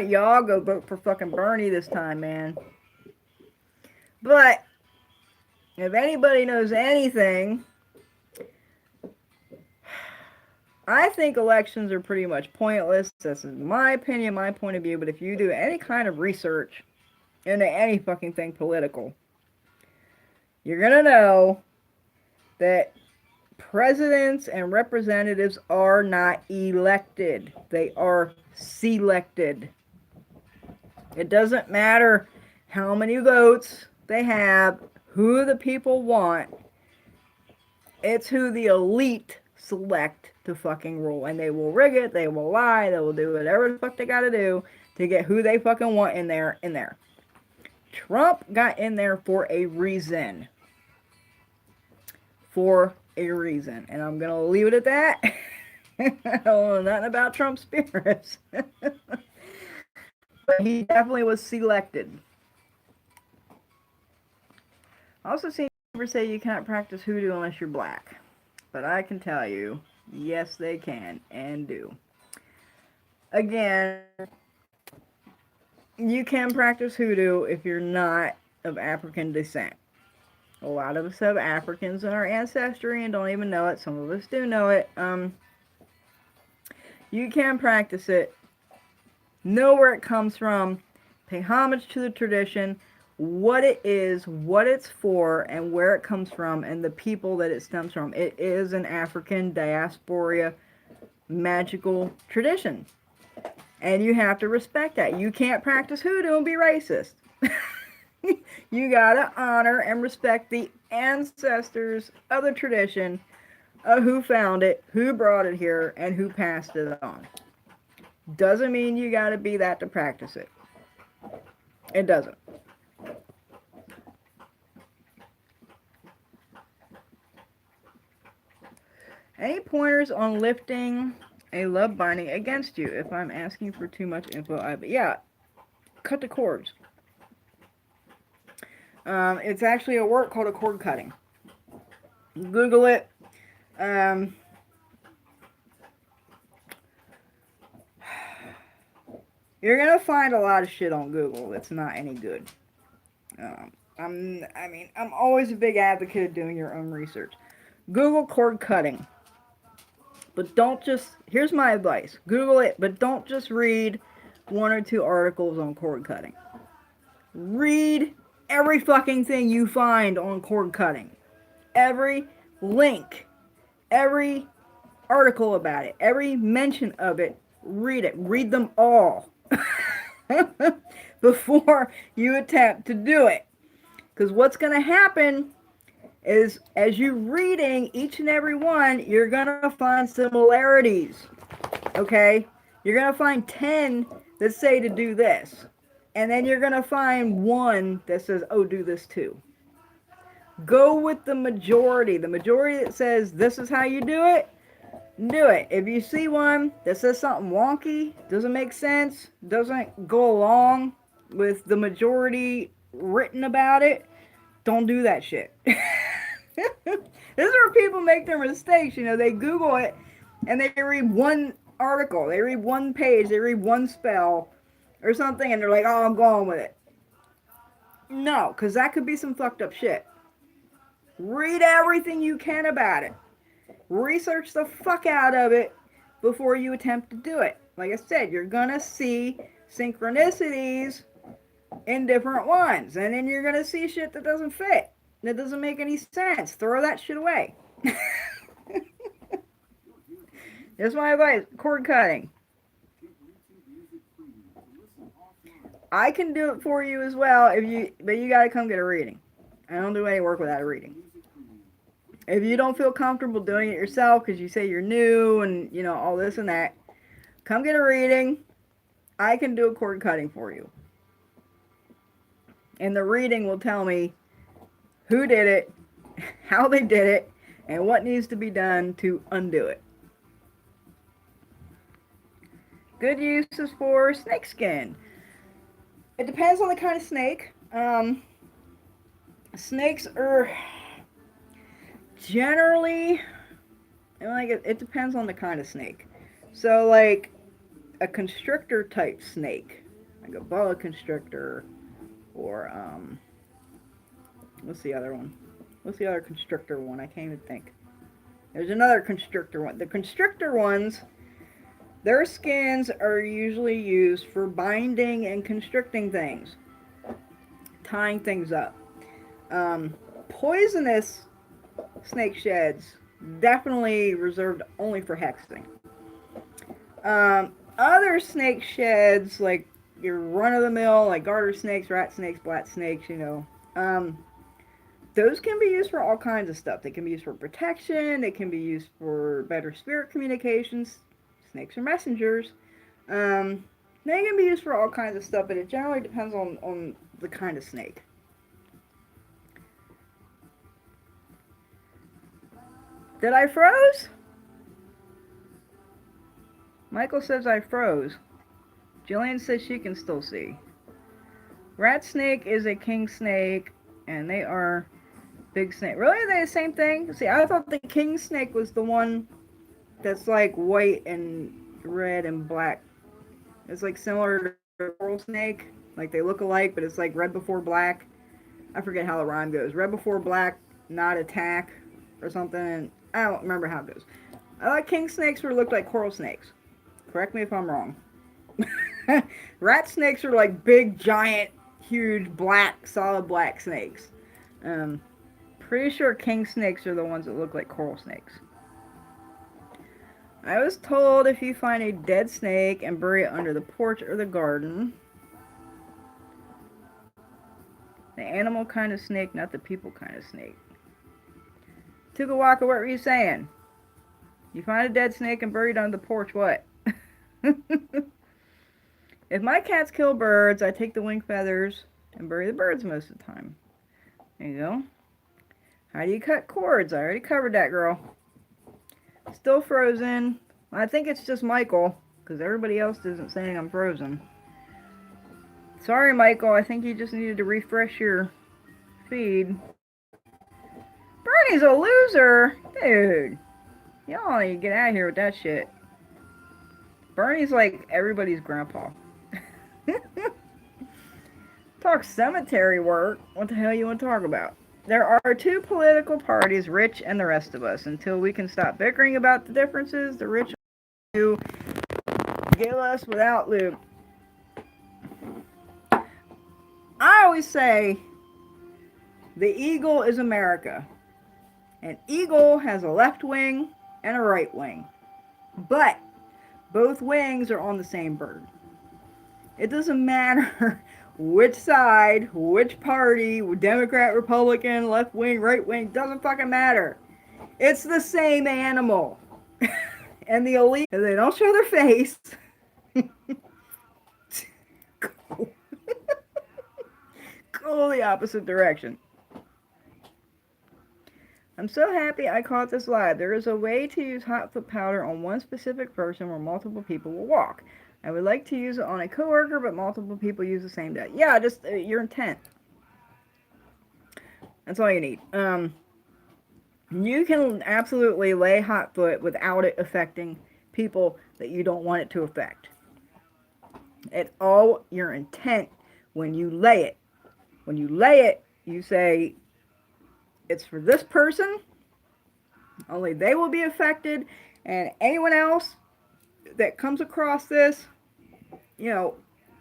S1: Y'all go vote for fucking Bernie this time, man. But if anybody knows anything, I think elections are pretty much pointless. This is my opinion, my point of view. But if you do any kind of research into any fucking thing political, you're gonna know that presidents and representatives are not elected. They are selected. It doesn't matter how many votes they have, who the people want. It's who the elite select to fucking rule. And they will rig it, they will lie, they will do whatever the fuck they gotta do to get who they fucking want in there. Trump got in there for a reason. For a reason. And I'm gonna leave it at that. I don't know nothing about Trump's spirits. But he definitely was selected. I also seen people say you cannot practice hoodoo unless you're black. But I can tell you, Yes, they can and do. Again, you can practice hoodoo if you're not of African descent. A lot of us have Africans in our ancestry and don't even know it. Some of us do know it. You can practice it, know where it comes from, pay homage to the tradition, what it is, what it's for, and where it comes from, and the people that it stems from. It is an African diaspora magical tradition. And you have to respect that. You can't practice hoodoo and be racist. You gotta honor and respect the ancestors of the tradition, of who found it, who brought it here, and who passed it on. Doesn't mean you gotta be that to practice it. It doesn't. Any pointers on lifting a love binding against you? If I'm asking for too much info, yeah, cut the cords. It's actually a work called a cord cutting. Google it. You're gonna find a lot of shit on Google that's not any good. I'm always a big advocate of doing your own research. Google cord cutting. But don't just, here's my advice. Google it, but don't just read one or two articles on cord cutting. Read every fucking thing you find on cord cutting. Every link, every article about it, every mention of it, read it. Read them all before you attempt to do it. Because what's going to happen is, as you're reading each and every one, you're going to find similarities. Okay? You're going to find 10 that say to do this. And then you're going to find one that says, oh, do this too. Go with the majority. The majority that says this is how you do it, do it. If you see one that says something wonky, doesn't make sense, doesn't go along with the majority written about it, don't do that shit. This is where people make their mistakes. You know, they Google it and they read one article, they read one page, they read one spell or something, and they're like, oh, I'm going with it. No, because that could be some fucked up shit. Read everything you can about it. Research the fuck out of it before you attempt to do it. Like I said, you're gonna see synchronicities in different ones, and then you're gonna see shit that doesn't fit, that doesn't make any sense. Throw that shit away. That's my advice. Cord cutting. I can do it for you as well, but you gotta come get a reading. I don't do any work without a reading. If you don't feel comfortable doing it yourself because you say you're new and, you know, all this and that, come get a reading. I can do a cord cutting for you. And the reading will tell me who did it, how they did it, and what needs to be done to undo it. Good uses for snake skin. It depends on the kind of snake. Snakes are generally, like, it depends on the kind of snake. So, like, a constrictor type snake, like a boa constrictor, or, what's the other one? What's the other constrictor one? I can't even think. There's another constrictor one. The constrictor ones, their skins are usually used for binding and constricting things, tying things up. Poisonous snake sheds, definitely reserved only for hexing. Other snake sheds, like your run-of-the-mill, like garter snakes, rat snakes, black snakes, you know, those can be used for all kinds of stuff. They can be used for protection. They can be used for better spirit communications. Snakes are messengers. They can be used for all kinds of stuff, but it generally depends on the kind of snake. Did I froze? Michael says I froze. Jillian says she can still see. Rat snake is a king snake, and they are big snake. Really? Are they the same thing? See, I thought the king snake was the one that's like white and red and black. It's like similar to a coral snake. Like they look alike, but it's like red before black. I forget how the rhyme goes. Red before black, not attack, or something. And I don't remember how it goes. I like king snakes who look like coral snakes. Correct me if I'm wrong. Rat snakes are like big, giant, huge, black, solid black snakes. Pretty sure king snakes are the ones that look like coral snakes. I was told if you find a dead snake and bury it under the porch or the garden, the animal kind of snake, not the people kind of snake. Tukawaka, what were you saying? You find a dead snake and bury it under the porch, what? If my cats kill birds, I take the wing feathers and bury the birds most of the time. There you go. How do you cut cords? I already covered that, girl. Still frozen. I think it's just Michael, because everybody else isn't saying I'm frozen. Sorry, Michael. I think you just needed to refresh your feed. Bernie's a loser! Dude. Y'all need to get out of here with that shit. Bernie's like everybody's grandpa. Talk cemetery work. What the hell you want to talk about? There are two political parties, rich and the rest of us. Until we can stop bickering about the differences, the rich will give us without lube. I always say the eagle is America. An eagle has a left wing and a right wing. But both wings are on the same bird. It doesn't matter which side, which party, Democrat, Republican, left wing, right wing, doesn't fucking matter. It's the same animal. And the elite, they don't show their face. Go the opposite direction. I'm so happy I caught this live. There is a way to use hot foot powder on one specific person where multiple people will walk. I would like to use it on a coworker, but multiple people use the same day. Yeah, just your intent. That's all you need. You can absolutely lay hot foot without it affecting people that you don't want it to affect. It's all your intent when you lay it. When you lay it, you say, it's for this person, only they will be affected, and anyone else that comes across this,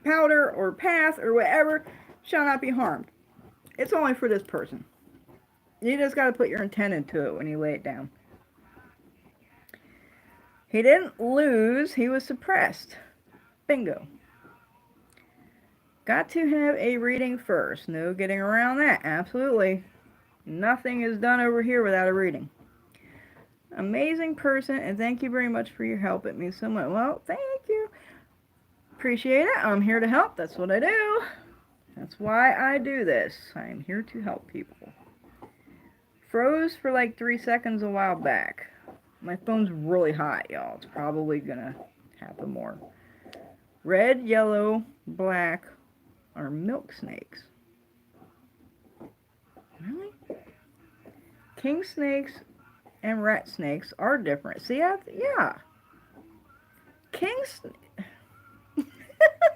S1: powder or path or whatever, shall not be harmed. It's only for this person. You just got to put your intent into it when you lay it down. He didn't lose, he was suppressed. Bingo. Got to have a reading first. No getting around that. Absolutely. Nothing is done over here without a reading. Amazing person, and thank you very much for your help. It means so much. Well, thank you. Appreciate it. I'm here to help. That's what I do. That's why I do this. I'm here to help people. Froze for like 3 seconds a while back. My phone's really hot, y'all. It's probably gonna happen more. Red, yellow, black are milk snakes. Really? King snakes and rat snakes are different. See, yeah.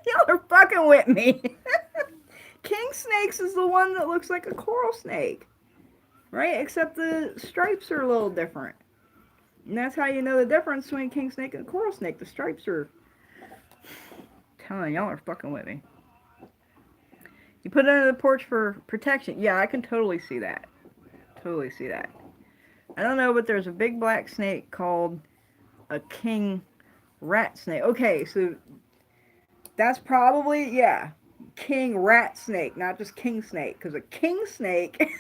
S1: Y'all are fucking with me. King snakes is the one that looks like a coral snake. Right? Except the stripes are a little different. And that's how you know the difference between king snake and coral snake. The stripes are... telling y'all are fucking with me. You put it under the porch for protection. Yeah, I can totally see that. Totally see that. I don't know, but there's a big black snake called a king rat snake. Okay, so that's probably, yeah, king rat snake, not just king snake. Because a king snake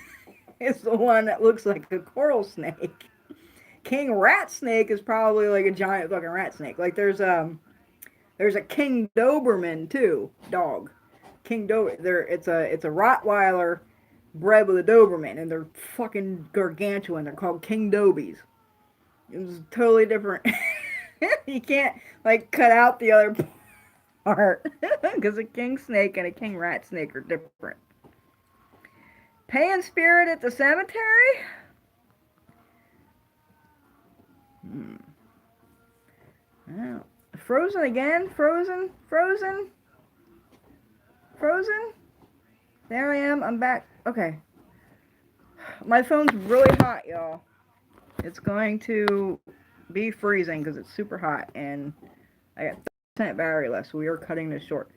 S1: is the one that looks like a coral snake. King rat snake is probably like a giant fucking rat snake. Like there's a King Doberman too, dog. King Doberman. It's a Rottweiler bred with a Doberman, and they're fucking gargantuan. They're called King Dobies. It was totally different. You can't like cut out the other part because a king snake and a king rat snake are different. Paying spirit at the cemetery? Oh. Frozen again? Frozen? Frozen? Frozen? There I am. I'm back. Okay. My phone's really hot, y'all. It's going to be freezing because it's super hot, and I got 30% battery left, so we are cutting this short.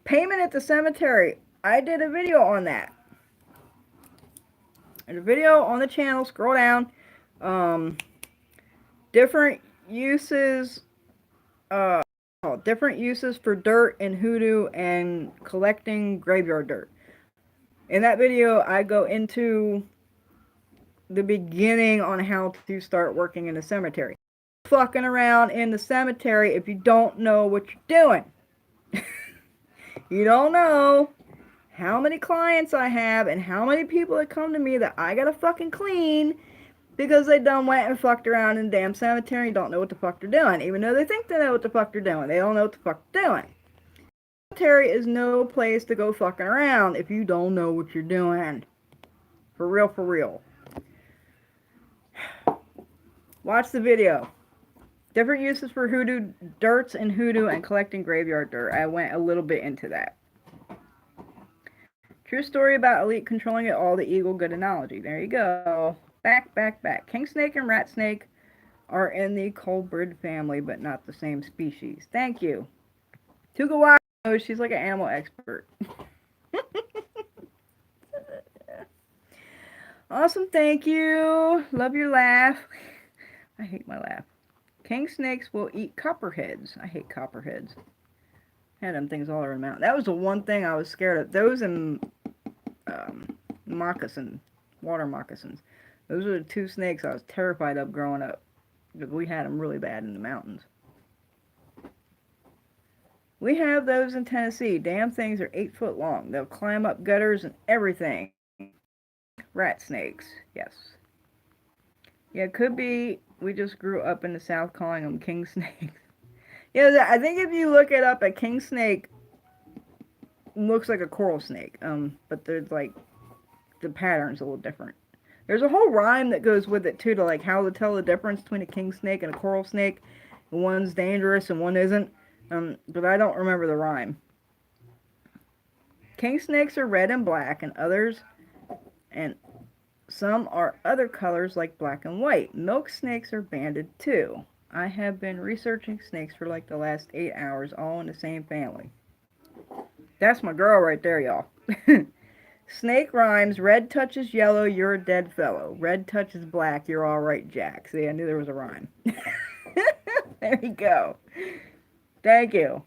S1: Payment at the cemetery. I did a video on that. There's a video on the channel. Scroll down. Different uses. Different uses for dirt and hoodoo and collecting graveyard dirt. In that video, I go into the beginning on how to start working in the cemetery. Fucking around in the cemetery if you don't know what you're doing. You don't know how many clients I have and how many people that come to me that I gotta fucking clean because they done went and fucked around in the damn cemetery and don't know what the fuck they're doing. Even though they think they know what the fuck they're doing, they don't know what the fuck they're doing. Cemetery is no place to go fucking around if you don't know what you're doing. For real, for real. Watch the video. Different uses for hoodoo, dirts and hoodoo and collecting graveyard dirt. I went a little bit into that. True story about elite controlling it all, the eagle, good analogy. There you go. Back, back, back. King snake and rat snake are in the colbrid family, but not the same species. Thank you. Tugawa, she's like an animal expert. Awesome, thank you. Love your laugh. I hate my laugh. King snakes will eat copperheads. I hate copperheads. Had them things all over the mountain. That was the one thing I was scared of. Those and moccasin, water moccasins. Those were the two snakes I was terrified of growing up. Because we had them really bad in the mountains. We have those in Tennessee. Damn things are 8 foot long. They'll climb up gutters and everything. Rat snakes. Yes. Yeah, it could be we just grew up in the South calling them king snakes. Yeah, I think if you look it up, a king snake looks like a coral snake. But there's like, the pattern's a little different. There's a whole rhyme that goes with it too, to like how to tell the difference between a king snake and a coral snake. One's dangerous and one isn't. But I don't remember the rhyme. King snakes are red and black, and some are other colors like black and white. Milk snakes are banded too. I have been researching snakes for like the last 8 hours, all in the same family. That's my girl right there, y'all. Snake rhymes, red touches yellow, you're a dead fellow. Red touches black, you're all right, Jack. See, I knew there was a rhyme. There you go. Thank you.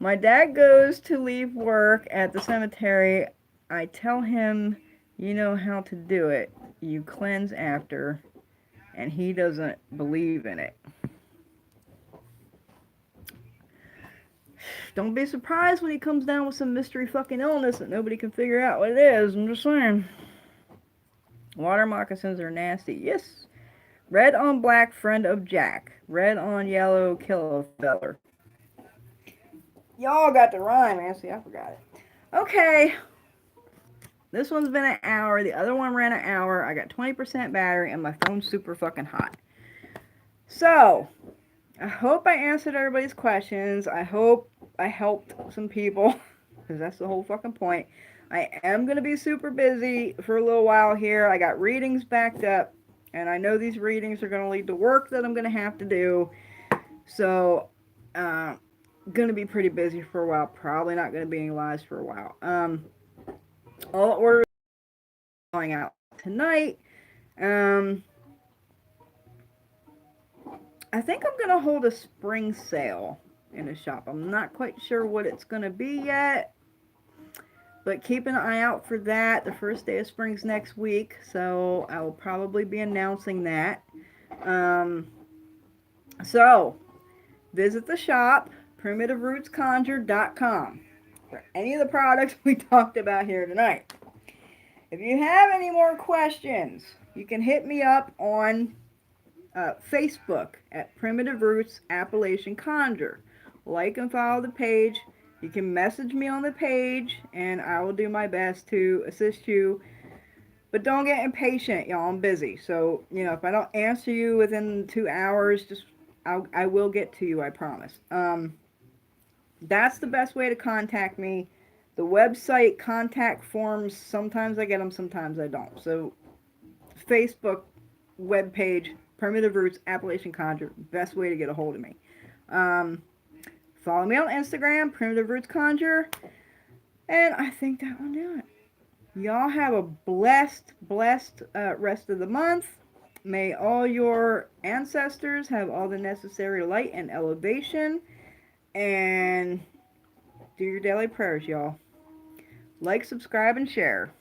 S1: My dad goes to leave work at the cemetery. I tell him, you know how to do it. You cleanse after. And he doesn't believe in it. Don't be surprised when he comes down with some mystery fucking illness that nobody can figure out what it is. I'm just saying. Water moccasins are nasty. Yes. Red on black, friend of Jack. Red on yellow, kill a feller. Y'all got the rhyme, man. See, I forgot it. Okay. This one's been an hour. The other one ran an hour. I got 20% battery, and my phone's super fucking hot. So, I hope I answered everybody's questions. I hope I helped some people, because that's the whole fucking point. I am going to be super busy for a little while here. I got readings backed up, and I know these readings are going to lead to work that I'm going to have to do. So, going to be pretty busy for a while. Probably not going to be any lives for a while. All orders are going out tonight. I think I'm going to hold a spring sale in the shop. I'm not quite sure what it's going to be yet, but keep an eye out for that. The first day of spring's next week, so I will probably be announcing that. So, visit the shop, primitiverootsconjure.com, for any of the products we talked about here tonight. If you have any more questions, you can hit me up on Facebook at Primitive Roots Appalachian Conjure. Like and follow the page. You can message me on the page, and I will do my best to assist you. But don't get impatient, y'all. I'm busy. So, if I don't answer you within 2 hours, just I will get to you, I promise. That's the best way to contact me. The website contact forms, sometimes I get them, sometimes I don't. So, Facebook webpage, Primitive Roots, Appalachian Conjure, best way to get a hold of me. Um, Follow me on Instagram, Primitive Roots Conjure, and I think that will do it. Y'all have a blessed, blessed rest of the month. May all your ancestors have all the necessary light and elevation, and do your daily prayers, y'all. Like, subscribe, and share.